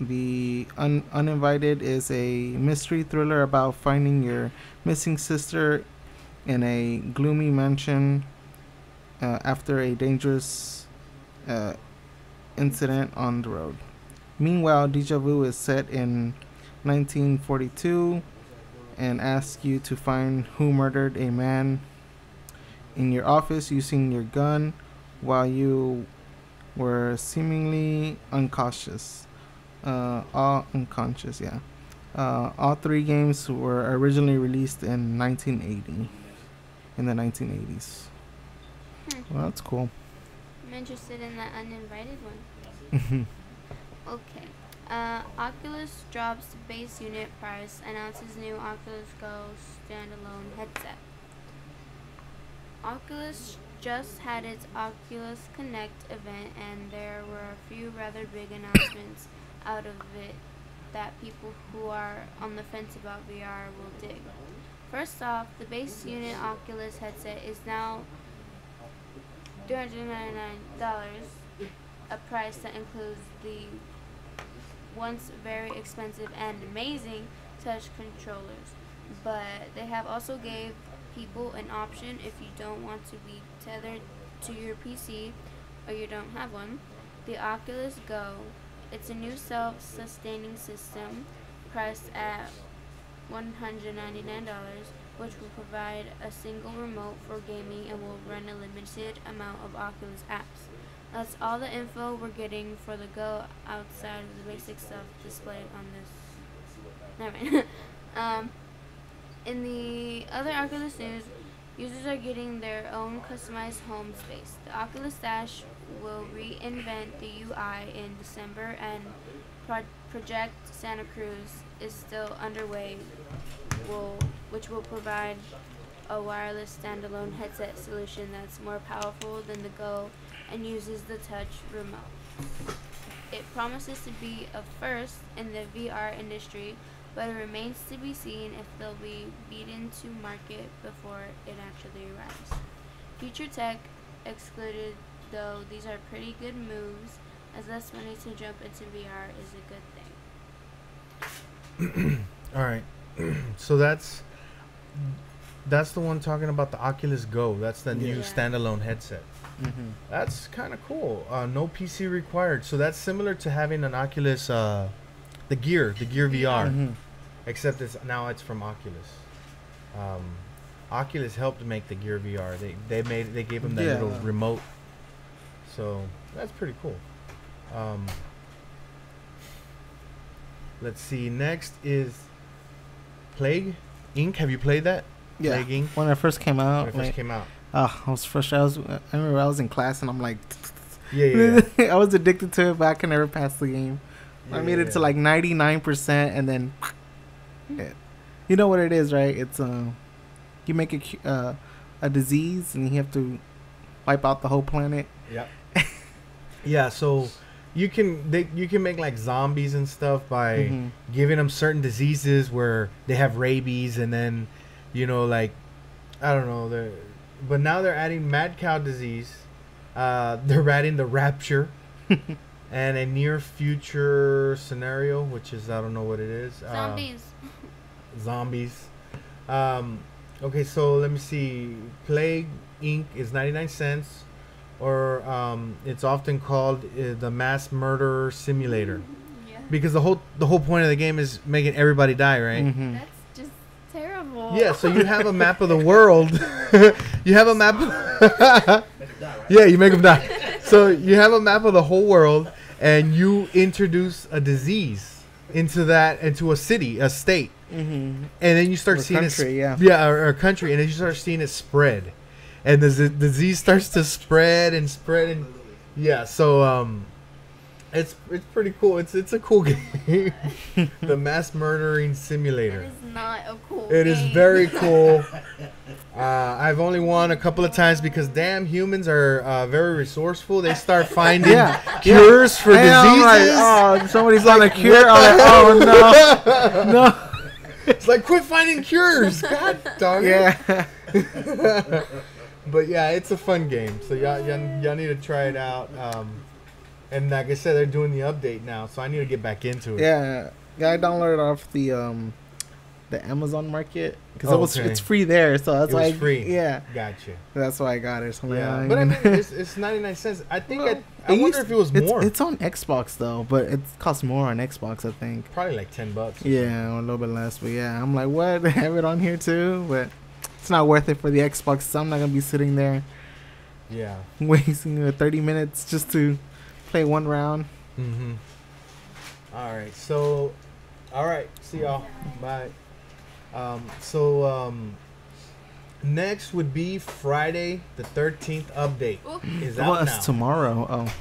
The Uninvited is a mystery thriller about finding your missing sister in a gloomy mansion after a dangerous incident on the road. Meanwhile, Deja Vu is set in 1942 and asks you to find who murdered a man in your office using your gun while you were seemingly unconscious. All 3 games were originally released in 1980. In the 1980s. Well, that's cool. I'm interested in that Uninvited one. Okay. Oculus drops base unit price, announces new Oculus Go standalone headset. Oculus just had its Oculus Connect event, and there were a few rather big announcements out of it that people who are on the fence about VR will dig. First off, the base unit Oculus headset is now $299, a price that includes the once very expensive and amazing touch controllers. but they have also gave people an option if you don't want to be tethered to your PC or you don't have one. The Oculus Go, it's a new self-sustaining system priced at $199, which will provide a single remote for gaming and will run a limited amount of Oculus apps. That's all the info we're getting for the Go outside of the basic stuff displayed on this. Never mind. In the other Oculus news, users are getting their own customized home space. The Oculus Dash will reinvent the UI in December, and Project Santa Cruz is still underway, which will provide a wireless standalone headset solution that's more powerful than the Go and uses the touch remote. It promises to be a first in the VR industry, but it remains to be seen if they'll be beaten to market before it actually arrives. Future Tech excluded, though these are pretty good moves, as less money to jump into VR is a good thing. All right. So that's the one talking about the Oculus Go. That's the new standalone headset. Mm-hmm. That's kind of cool. No PC required. So that's similar to having an Oculus, the Gear VR, Mm-hmm. except it's from Oculus. Oculus helped make the Gear VR. They gave them that little remote. So that's pretty cool. Let's see. Next is Plague Inc. Have you played that? Yeah. Plague Inc. When it first came out. I was frustrated. I remember I was in class and I'm like, yeah. I was addicted to it, but I could never pass the game. I made it to like 99%, and then you know what it is, right? It's you make a disease and you have to wipe out the whole planet. Yep. Yeah, so you can make like zombies and stuff by giving them certain diseases where they have rabies, and then like I don't know, but now they're adding mad cow disease. They're adding the rapture. And a near future scenario, which is I don't know what it is. Zombies. Okay, so let me see. Plague Inc. is 99 cents, or it's often called the Mass Murder Simulator, because the whole point of the game is making everybody die, right? Mm-hmm. That's just terrible. Yeah, so you have a map of the world. You have a map. Yeah, you make them die. So you have a map of the whole world, and you introduce a disease into a city, a state, and then you start seeing it, or a country, and then you start seeing it spread, and the disease starts to spread, and so it's pretty cool. It's a cool game. The Mass Murdering Simulator. It is not a cool It game. is very cool. I've only won a couple of times because damn humans are very resourceful. They start finding cures for diseases. Like, somebody's on a cure. I'm like, oh no. It's like, quit finding cures. God dog it. Yeah. But yeah, it's a fun game. So y'all need to try it out. And like I said, they're doing the update now, so I need to get back into it. Yeah, I downloaded off the Amazon Market because it's free there, so that's why. Free. Yeah, gotcha. That's why I got it. So yeah, but I mean, it's 99 cents. I think I wonder if it was more. It's on Xbox though, but it costs more on Xbox, I think. Probably like $10. Yeah, or a little bit less, but yeah, I'm like, what? They have it on here too, but it's not worth it for the Xbox. So I'm not gonna be sitting there. Yeah. Wasting 30 minutes just to play one round. Mm-hmm. All right. So, see y'all. Bye. Next would be Friday the 13th update. Is out now. It's tomorrow. Oh.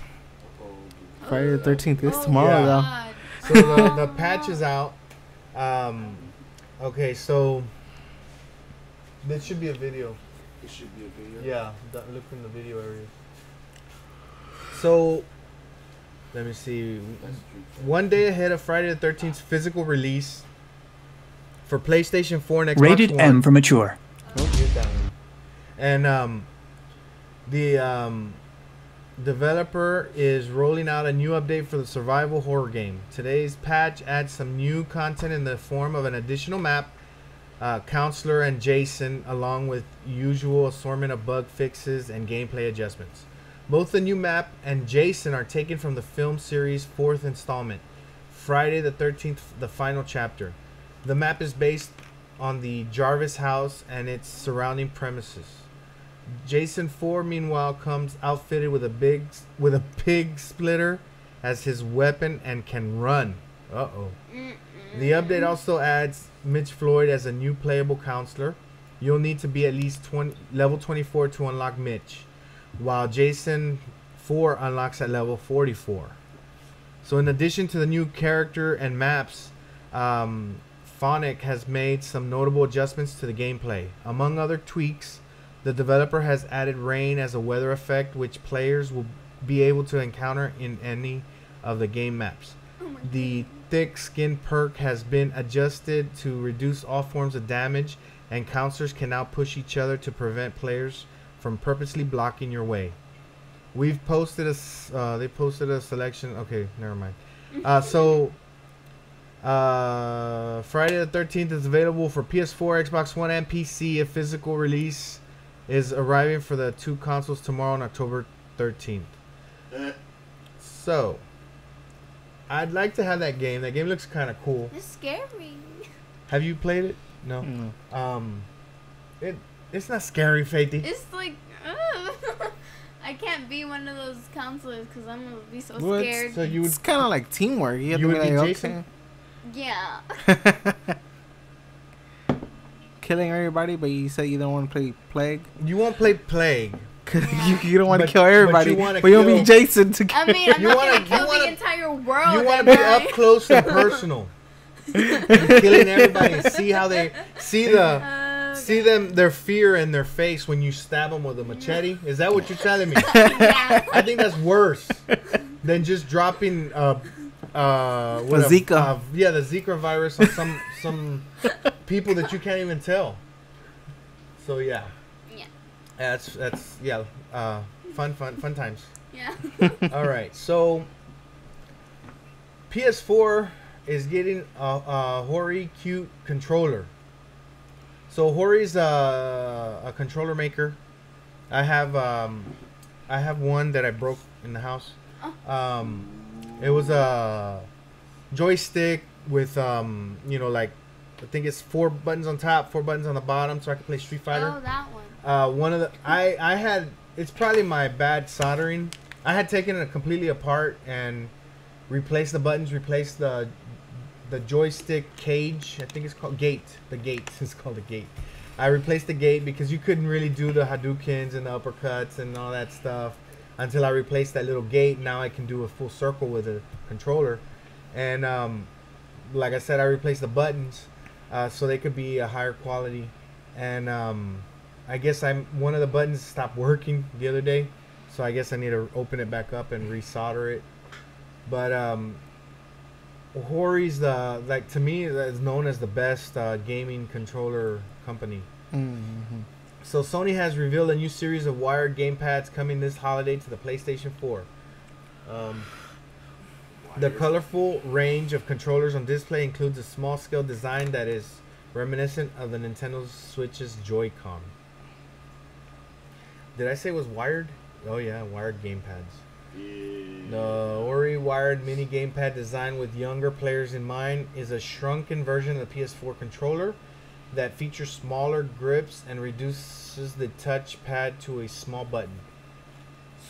Friday the 13th is tomorrow, though. So the patch is out. Okay, so there should be a video. It should be a video. Yeah, look in the video area. So, let me see. One day ahead of Friday the 13th's physical release for PlayStation 4 and Xbox Rated One. M for mature. And the developer is rolling out a new update for the survival horror game. Today's patch adds some new content in the form of an additional map, Counselor and Jason, along with usual assortment of bug fixes and gameplay adjustments. Both the new map and Jason are taken from the film series' 4th installment, Friday the 13th, the final chapter. The map is based on the Jarvis house and its surrounding premises. Jason 4, meanwhile, comes outfitted with a pig splitter as his weapon and can run. Uh-oh. The update also adds Mitch Floyd as a new playable counselor. You'll need to be at least level 24 to unlock Mitch, while Jason 4 unlocks at level 44. So in addition to the new character and maps, Phonic has made some notable adjustments to the gameplay. Among other tweaks, the developer has added rain as a weather effect, which players will be able to encounter in any of the game maps. The thick skin perk has been adjusted to reduce all forms of damage, and counselors can now push each other to prevent players from purposely blocking your way. We've posted they posted a selection. Okay, never mind. Friday the 13th is available for PS4, Xbox One, and PC. A physical release is arriving for the 2 consoles tomorrow on October 13th. So, I'd like to have that game. That game looks kind of cool. It's scary. Have you played it? No. It's not scary, Faithy. It's like, I can't be one of those counselors because I'm gonna be so Well, scared. So it's kind of like teamwork. You have to would be be like, Jason? okay. Yeah. Killing everybody, but you say you don't want to play Plague. You won't play Plague. You don't want to kill everybody, but but you want to be Jason to kill. I mean, I'm You not wanna- gonna kill you wanna- the entire world. You want am to be I? up close and personal, and killing everybody, and see how they see them, their fear in their face when you stab them with a machete. Is that what you're telling me? Yeah. I think that's worse than just dropping Zika. The Zika virus on some people that you can't even tell. So yeah. That's fun times. Yeah. All right, so PS4 is getting a Hori cute controller. So Hori's a controller maker. I have one that I broke in the house. It was a joystick with like I think it's 4 buttons on top, 4 buttons on the bottom, so I can play Street Fighter. Oh, that one. One of the I had, it's probably my bad soldering. I had taken it completely apart and replaced the buttons, replaced the joystick cage. I think it's called gate. The gate is called a gate. I replaced the gate because you couldn't really do the Hadoukens and the uppercuts and all that stuff until I replaced that little gate. Now I can do a full circle with a controller, and like I said, I replaced the buttons so they could be a higher quality. And I guess one of the buttons stopped working the other day, so I guess I need to open it back up and resolder it. But Hori's to me is known as the best gaming controller company. Mm-hmm. So Sony has revealed a new series of wired gamepads coming this holiday to the PlayStation 4. The colorful range of controllers on display includes a small-scale design that is reminiscent of the Nintendo Switch's Joy-Con. Did I say it was wired? Oh yeah, wired gamepads. The Ori wired mini gamepad designed with younger players in mind is a shrunken version of the PS4 controller that features smaller grips and reduces the touchpad to a small button.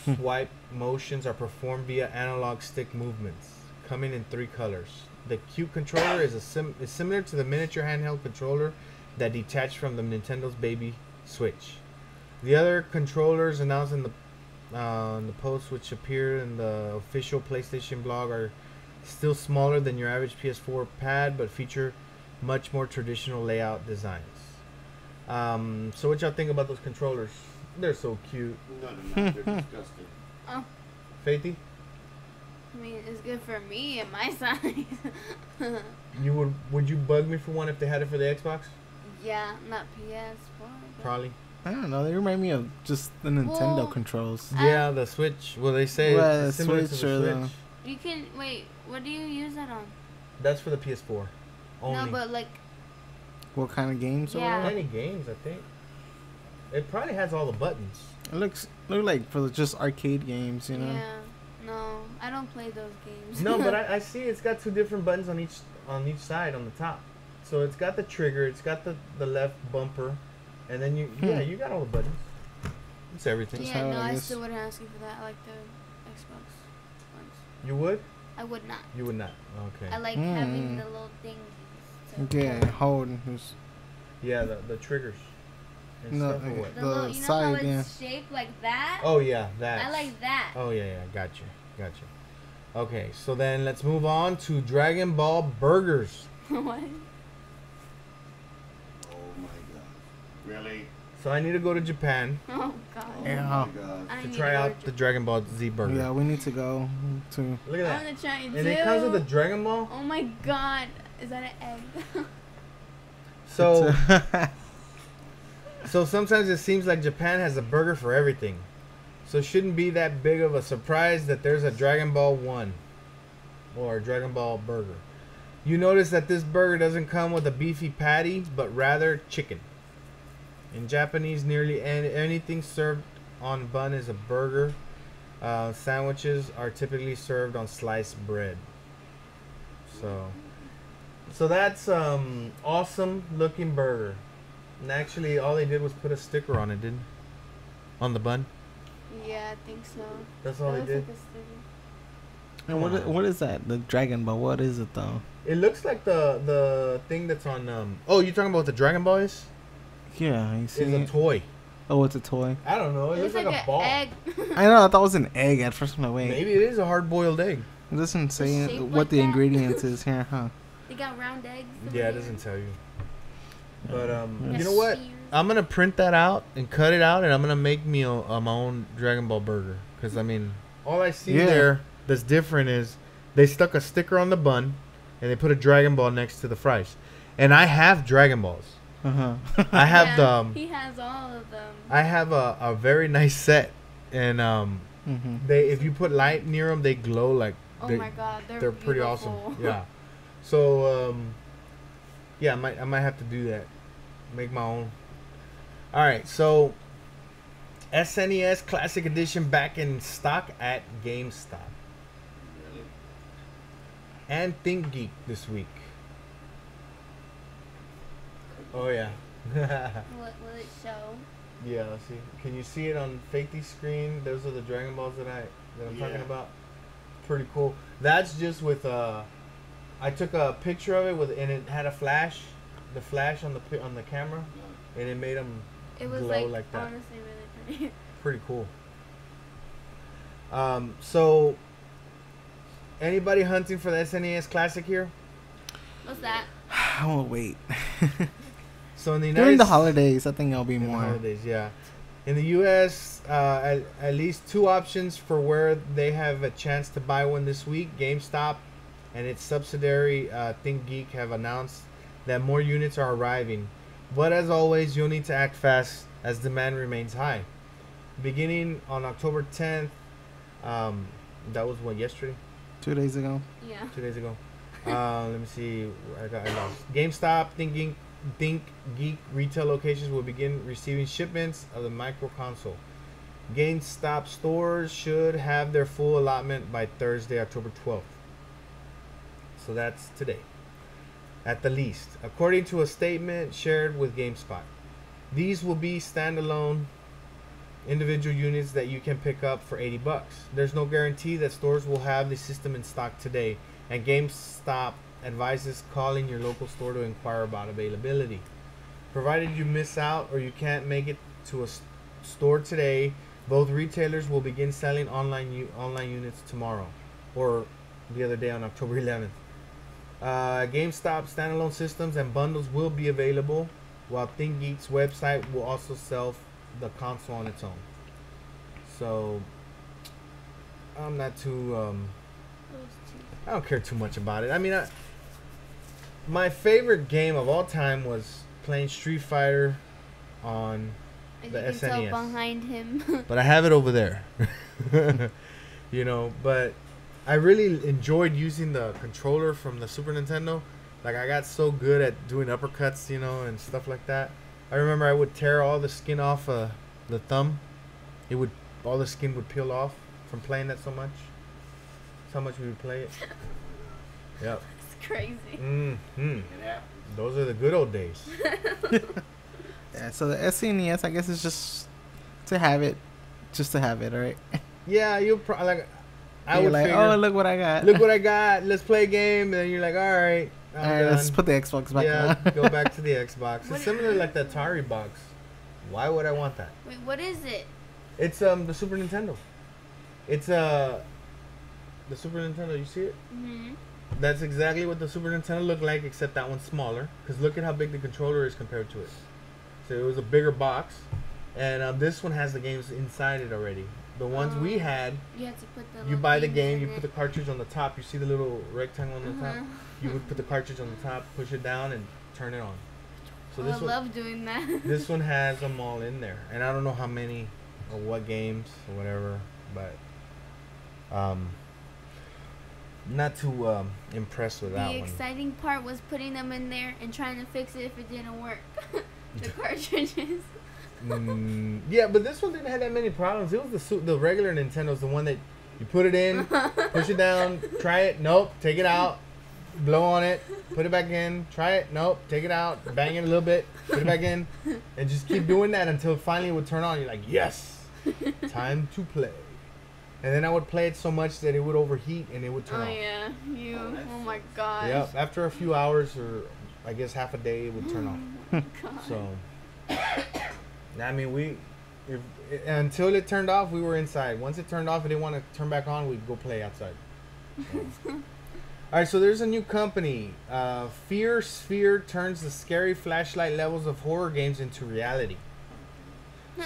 Swipe motions are performed via analog stick movements, coming in 3 colors. The cute controller is similar to the miniature handheld controller that detached from the Nintendo's baby Switch. The other controllers announced in the post, which appear in the official PlayStation blog, are still smaller than your average PS4 pad, but feature much more traditional layout designs. So what y'all think about those controllers? They're so cute. No, they're disgusting. Oh. Faithy? I mean, it's good for me and my size. Would you bug me for one if they had it for the Xbox? Yeah, not PS4. Probably. I don't know. They remind me of just the Nintendo Well, controls. Yeah, the Switch. Well, they say Well, it's similar to Switch the or Switch. the- You can wait. What do you use that on? That's for the PS4 only. No, but like what kind of games? or Yeah. whatever? Any games, I think. It probably has all the buttons. It look like for just arcade games, you know. Yeah. No, I don't play those games. No, but I see it's got 2 different buttons on each side on the top. So it's got the trigger, it's got the left bumper, and then you got all the buttons. It's everything. Yeah, no, I still wouldn't ask you for that. I like the Xbox ones. You would? I would not. You would not. Okay. I like having the little thing. Yeah, hold. Yeah, the triggers. And No, stuff or what? The little, you know how it's shaped like that? Oh yeah, that. I like that. Oh yeah, gotcha. Okay, so then let's move on to Dragon Ball Burgers. What? Oh my god. Really? So I need to go to Japan Oh god. Yeah. to try out the Dragon Ball Z burger. Yeah, we need to go to. Look at that. I want to try it too. And it comes with a Dragon Ball. Oh my god. Is that an egg? So, so sometimes it seems like Japan has a burger for everything. So it shouldn't be that big of a surprise that there's a Dragon Ball 1 or a Dragon Ball burger. You notice that this burger doesn't come with a beefy patty, but rather chicken. In Japanese, nearly anything served on bun is a burger. Sandwiches are typically served on sliced bread. So that's awesome looking burger. And actually, all they did was put a sticker on it, didn't? On the bun. Yeah, I think so. That's all they did. And what is that? The Dragon Ball. What is it though? It looks like the thing that's on. Oh, you talking about what the Dragon Ball is? Yeah, you see. It's a toy. Oh, it's a toy. I don't know. It looks like a ball. Egg. I know. I thought it was an egg at first. No, wait. Maybe it is a hard-boiled egg. It doesn't say shaped what like the that? ingredients is here, huh? They got round eggs. Yeah, it doesn't tell you. But Yeah. you know what? I'm gonna print that out and cut it out, and I'm gonna make me my own Dragon Ball burger. Cause I mean, all I see there that's different is they stuck a sticker on the bun, and they put a Dragon Ball next to the fries. And I have Dragon Balls. I have He has all of them. I have a very nice set, and they if you put light near them, they glow like. Oh my god, they're pretty awesome. Yeah. So yeah, I might have to do that. Make my own. All right, so SNES Classic Edition back in stock at GameStop. And ThinkGeek this week. Oh yeah. What will it show? Yeah, let's see. Can you see it on Fakey screen? Those are the Dragon Balls that I'm talking about. Pretty cool. That's just with I took a picture of it and it had a flash, the flash on the camera, and it made them glow like that. Honestly really pretty. Pretty cool. So anybody hunting for the SNES Classic here? What's that? I won't wait. So in the during the holidays, I think I'll be in more. The holidays, yeah. In the U.S., at least 2 options for where they have a chance to buy one this week. GameStop and its subsidiary ThinkGeek have announced that more units are arriving. But as always, you'll need to act fast as demand remains high. Beginning on October 10th, that was what, yesterday? 2 days ago. Yeah. 2 days ago. Let me see. I lost. GameStop, ThinkGeek retail locations will begin receiving shipments of the micro console. GameStop stores should have their full allotment by Thursday, October 12th. So that's today, at the least, according to a statement shared with GameSpot. These will be standalone individual units that you can pick up for $80. There's no guarantee that stores will have the system in stock today, and GameStop advises calling your local store to inquire about availability. Provided you miss out or you can't make it to a store today, both retailers will begin selling online units tomorrow, or the other day on October 11th. GameStop standalone systems and bundles will be available, while ThinkGeek's website will also sell the console on its own. So I'm not too I don't care too much about it. I mean, my favorite game of all time was playing Street Fighter on the SNES. You can tell behind him. But I have it over there. You know, but I really enjoyed using the controller from the Super Nintendo. Like, I got so good at doing uppercuts, you know, and stuff like that. I remember I would tear all the skin off the thumb. All the skin would peel off from playing that so much. That's how much we would play it. Yep. It's crazy. Mm-hmm. Those are the good old days. Yeah, so the SNES, I guess, is just to have it, right? Yeah, you'll probably like. I You're would like, figure, oh, look what I got. Look what I got. Let's play a game, and then you're like, all right. All right, let's put the Xbox back on. Go back to the Xbox. It's similar like the Atari box. Why would I want that? Wait, what is it? It's the Super Nintendo. It's the Super Nintendo. You see it? Mm-hmm. That's exactly what the Super Nintendo looked like, except that one's smaller. Because look at how big the controller is compared to it. So it was a bigger box, and this one has the games inside it already. The ones we had, you had to put the you buy the game, you put the cartridge on the top. You see the little rectangle on the top? Uh-huh. You would put the cartridge on the top, push it down, and turn it on. So I love doing that. This one has them all in there, and I don't know how many or what games or whatever, but not too impressed with that one. The exciting part was putting them in there and trying to fix it if it didn't work. The cartridges. Yeah, but this one didn't have that many problems. It was the regular Nintendo's the one that you put it in, push it down, try it, nope, take it out, blow on it, put it back in, try it, nope, take it out, bang it a little bit, put it back in, and just keep doing that until finally it would turn on. You're like, yes, time to play. And then I would play it so much that it would overheat and it would turn off. Yeah, oh my gosh. Yep, after a few hours or I guess half a day it would turn off. So, I mean, until it turned off, we were inside. Once it turned off, it didn't want to turn back on, we'd go play outside. So. Alright, so there's a new company. Fear Sphere turns the scary flashlight levels of horror games into reality.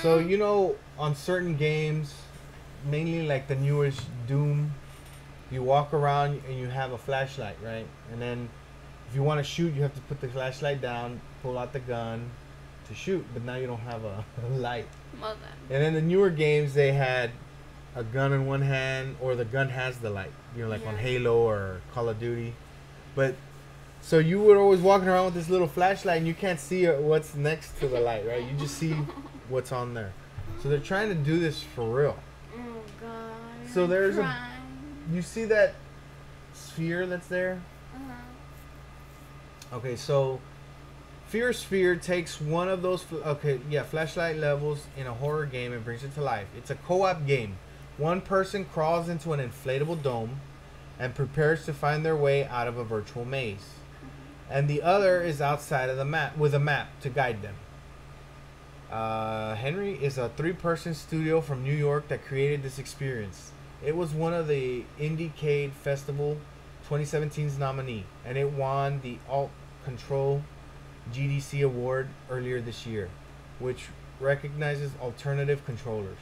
So, you know, on certain games, mainly like the newest Doom, you walk around and you have a flashlight, right? And then if you want to shoot, you have to put the flashlight down, pull out the gun to shoot, but now you don't have a light. Well, and then the newer games, they had a gun in one hand, or the gun has the light, you know, like on Halo or Call of Duty. But so you were always walking around with this little flashlight and you can't see what's next to the light, right? You just see what's on there. So they're trying to do this for real. Oh god. So there's you see that sphere that's there? Okay, so Fear Sphere takes one of those flashlight levels in a horror game and brings it to life. It's a co-op game. One person crawls into an inflatable dome and prepares to find their way out of a virtual maze. And the other is outside of the map with a map to guide them. Henry is a 3-person studio from New York that created this experience. It was one of the Indiecade Festival 2017's nominee, and it won the Alt Control GDC award earlier this year, which recognizes alternative controllers.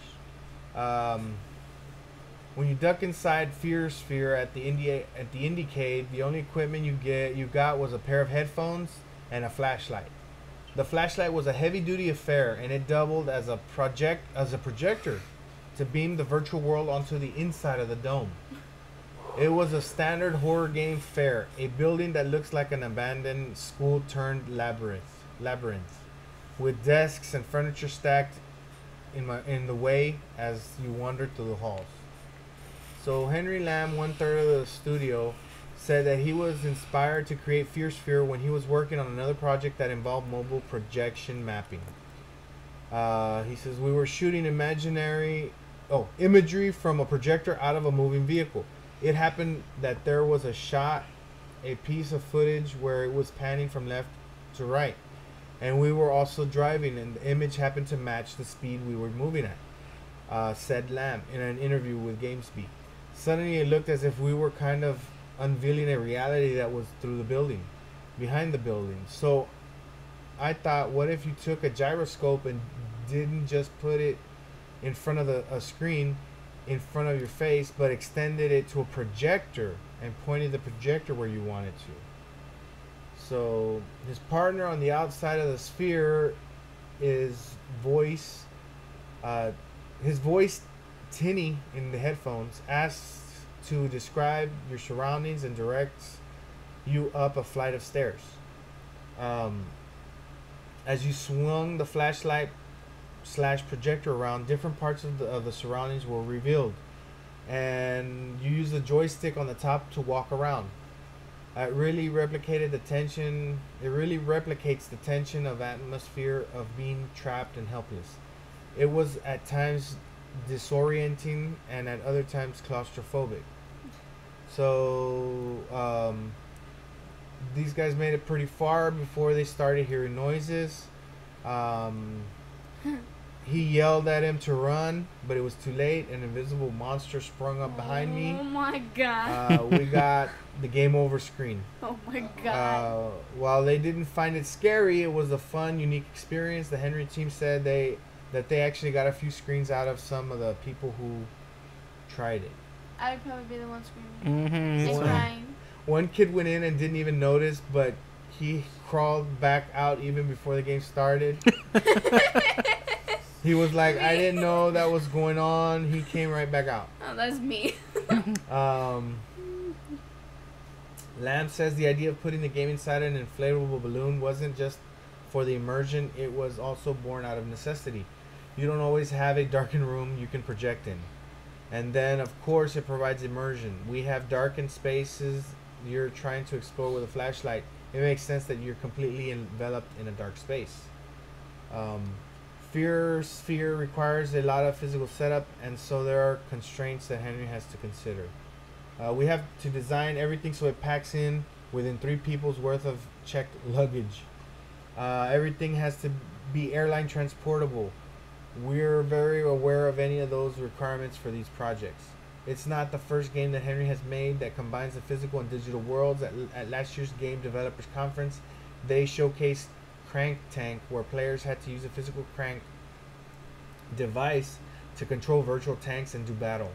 When you duck inside Fear Sphere at the Indiecade, the only equipment you got was a pair of headphones and a flashlight. The flashlight was a heavy-duty affair, and it doubled as a projector to beam the virtual world onto the inside of the dome. It was a standard horror game fare, a building that looks like an abandoned school turned labyrinth, with desks and furniture stacked in the way as you wander through the halls. So Henry Lamb, 1/3 of the studio, said that he was inspired to create Fear Sphere when he was working on another project that involved mobile projection mapping. He says, we were shooting imagery from a projector out of a moving vehicle. It happened that there was a piece of footage where it was panning from left to right. And we were also driving, and the image happened to match the speed we were moving at, said Lamb in an interview with GameSpeak. Suddenly it looked as if we were kind of unveiling a reality that was behind the building. So I thought, what if you took a gyroscope and didn't just put it in front of a screen in front of your face, but extended it to a projector and pointed the projector where you wanted to. So his partner on the outside of the sphere is voice. His voice, tinny in the headphones, asks to describe your surroundings and directs you up a flight of stairs. As you swung the flashlight / projector around, different parts of the surroundings were revealed, and you use the joystick on the top to walk around. It really replicated the tension. It really replicates the tension of atmosphere of being trapped and helpless. It was at times disorienting and at other times claustrophobic. So these guys made it pretty far before they started hearing noises. He yelled at him to run, but it was too late. An invisible monster sprung up behind me. Oh my god. We got the game over screen. Oh my god. While they didn't find it scary, it was a fun, unique experience. The Henry team said that they actually got a few screens out of some of the people who tried it. I would probably be the one screaming. Mm-hmm. And crying. One kid went in and didn't even notice, but he crawled back out even before the game started. He was like, I didn't know that was going on. He came right back out. Oh, that's me. Lamb says the idea of putting the game inside an inflatable balloon wasn't just for the immersion. It was also born out of necessity. You don't always have a darkened room you can project in. And then, of course, it provides immersion. We have darkened spaces you're trying to explore with a flashlight. It makes sense that you're completely enveloped in a dark space. Fear Sphere requires a lot of physical setup, and so there are constraints that Henry has to consider. We have to design everything so it packs in within 3 people's worth of checked luggage. Everything has to be airline transportable. We're very aware of any of those requirements for these projects. It's not the first game that Henry has made that combines the physical and digital worlds. At last year's Game Developers Conference, they showcased Crank Tank, where players had to use a physical crank device to control virtual tanks and do battle.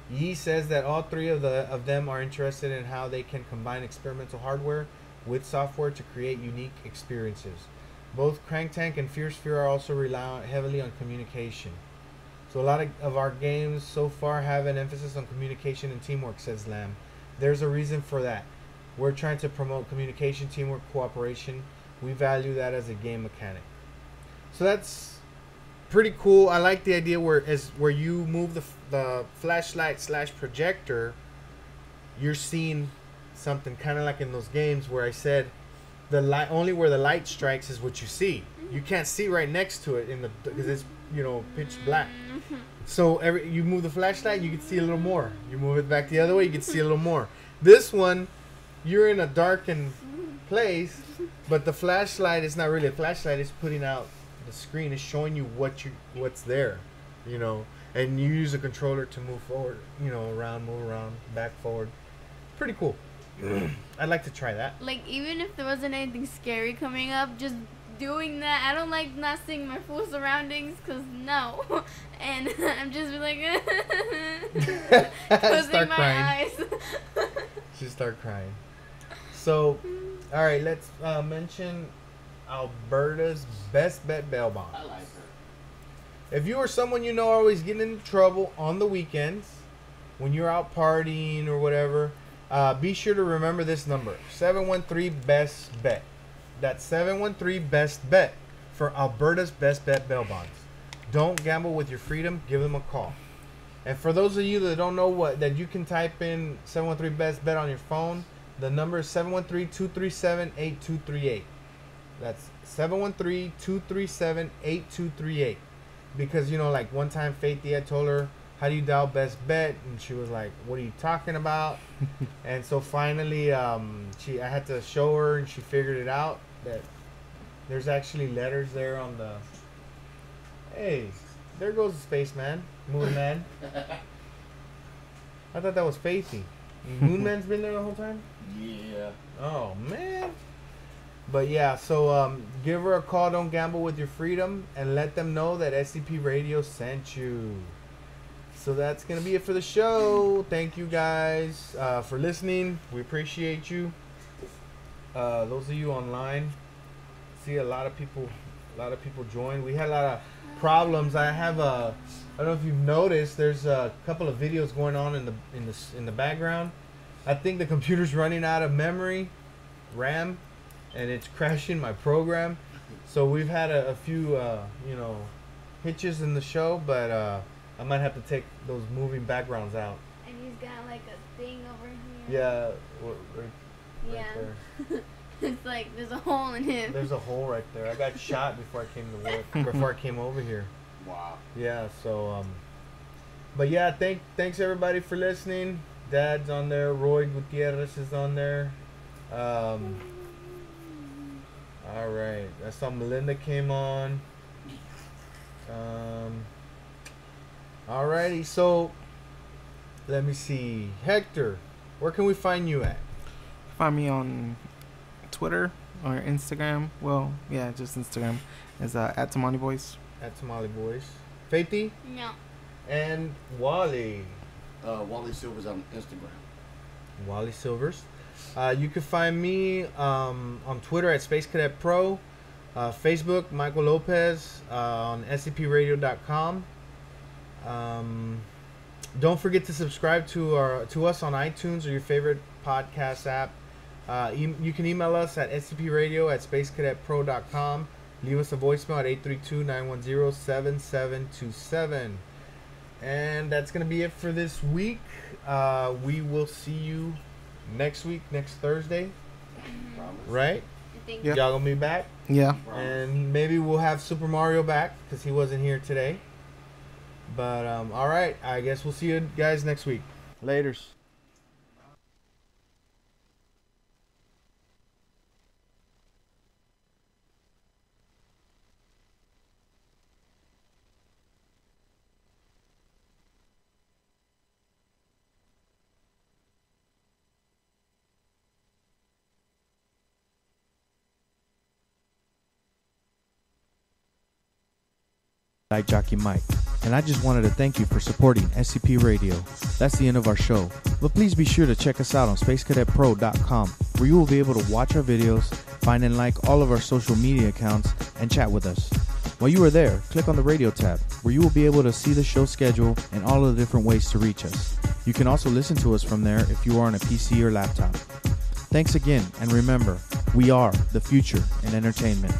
Yi says that all 3 of them are interested in how they can combine experimental hardware with software to create unique experiences. Both Crank Tank and Fear Sphere are also rely heavily on communication. So a lot of our games so far have an emphasis on communication and teamwork, says Lamb. There's a reason for that. We're trying to promote communication, teamwork, cooperation. We value that as a game mechanic. So that's pretty cool. I like the idea where you move the flashlight / projector, you're seeing something kind of like in those games where I said the light, only where the light strikes is what you see. You can't see right next to it because it's, you know, pitch black. So you move the flashlight, you can see a little more. You move it back the other way, you can see a little more. This one, you're in a darkened place, but the flashlight is not really a flashlight. It's putting out the screen. It's showing you what's there, you know. And you use a controller to move forward, you know, move around, back, forward. Pretty cool. I'd like to try that. Like, even if there wasn't anything scary coming up, just doing that, I don't like not seeing my full surroundings, because no. And I'm just like, closing my eyes. Just start crying. So, all right, let's mention Alberta's Best Bet Bail Bonds. I like her. If you or someone you know are always getting into trouble on the weekends, when you're out partying or whatever, be sure to remember this number, 713-BEST-BET. That's 713-BEST-BET for Alberta's Best Bet Bail Bonds. Don't gamble with your freedom. Give them a call. And for those of you that don't know that you can type in 713-BEST-BET on your phone. The number is 713-237-8238. That's 713-237-8238. Because, you know, like one time Faithy, I told her, how do you dial best bet? And she was like, what are you talking about? And so finally, I had to show her, and she figured it out, that there's actually letters there on the... Hey, there goes the spaceman, Moon Man. I thought that was Faithy. Moon Man's been there the whole time? Yeah. Oh, man. But yeah, so give her a call, Don't Gamble with Your Freedom, and let them know that SCP Radio sent you. So that's going to be it for the show. Thank you guys for listening. We appreciate you. Those of you online, see a lot of people joined. We had a lot of problems. I don't know if you've noticed, there's a couple of videos going on in the background. I think the computer's running out of memory, RAM, and it's crashing my program. So we've had a few, hitches in the show, but I might have to take those moving backgrounds out. And he's got like a thing over here. Yeah, right there. It's like there's a hole in him. There's a hole right there. I got shot before I came to work. Before I came over here. Wow. Yeah. So but yeah, thanks everybody for listening. Dad's on there. Roy Gutierrez is on there. All right. I saw Melinda came on. Alrighty. So let me see. Hector, where can we find you at? Find me on Twitter or Instagram. Well, yeah, just Instagram. It's at Tamale Boys. At Tamale Boys. Faithy? No. And Wally. Wally Silvers on Instagram. Wally Silvers. You can find me on Twitter at Space Cadet Pro. Facebook, Michael Lopez. On scpradio.com. Don't forget to subscribe to us on iTunes or your favorite podcast app. You can email us at scpradio@spacecadetpro.com. Leave us a voicemail at 832-910-7727. And that's going to be it for this week. We will see you next week, next Thursday. Right? Yeah. Y'all going to be back? Yeah. And maybe we'll have Super Mario back because he wasn't here today. But, all right. I guess we'll see you guys next week. Laters. Light Jockey Mike, and I just wanted to thank you for supporting SCP Radio. That's the end of our show, but please be sure to check us out on spacecadetpro.com, where you will be able to watch our videos, find and like all of our social media accounts, and chat with us. While you are there, click on the radio tab, where you will be able to see the show schedule and all of the different ways to reach us. You can also listen to us from there if you are on a PC or laptop. Thanks again, and remember, we are the future in entertainment.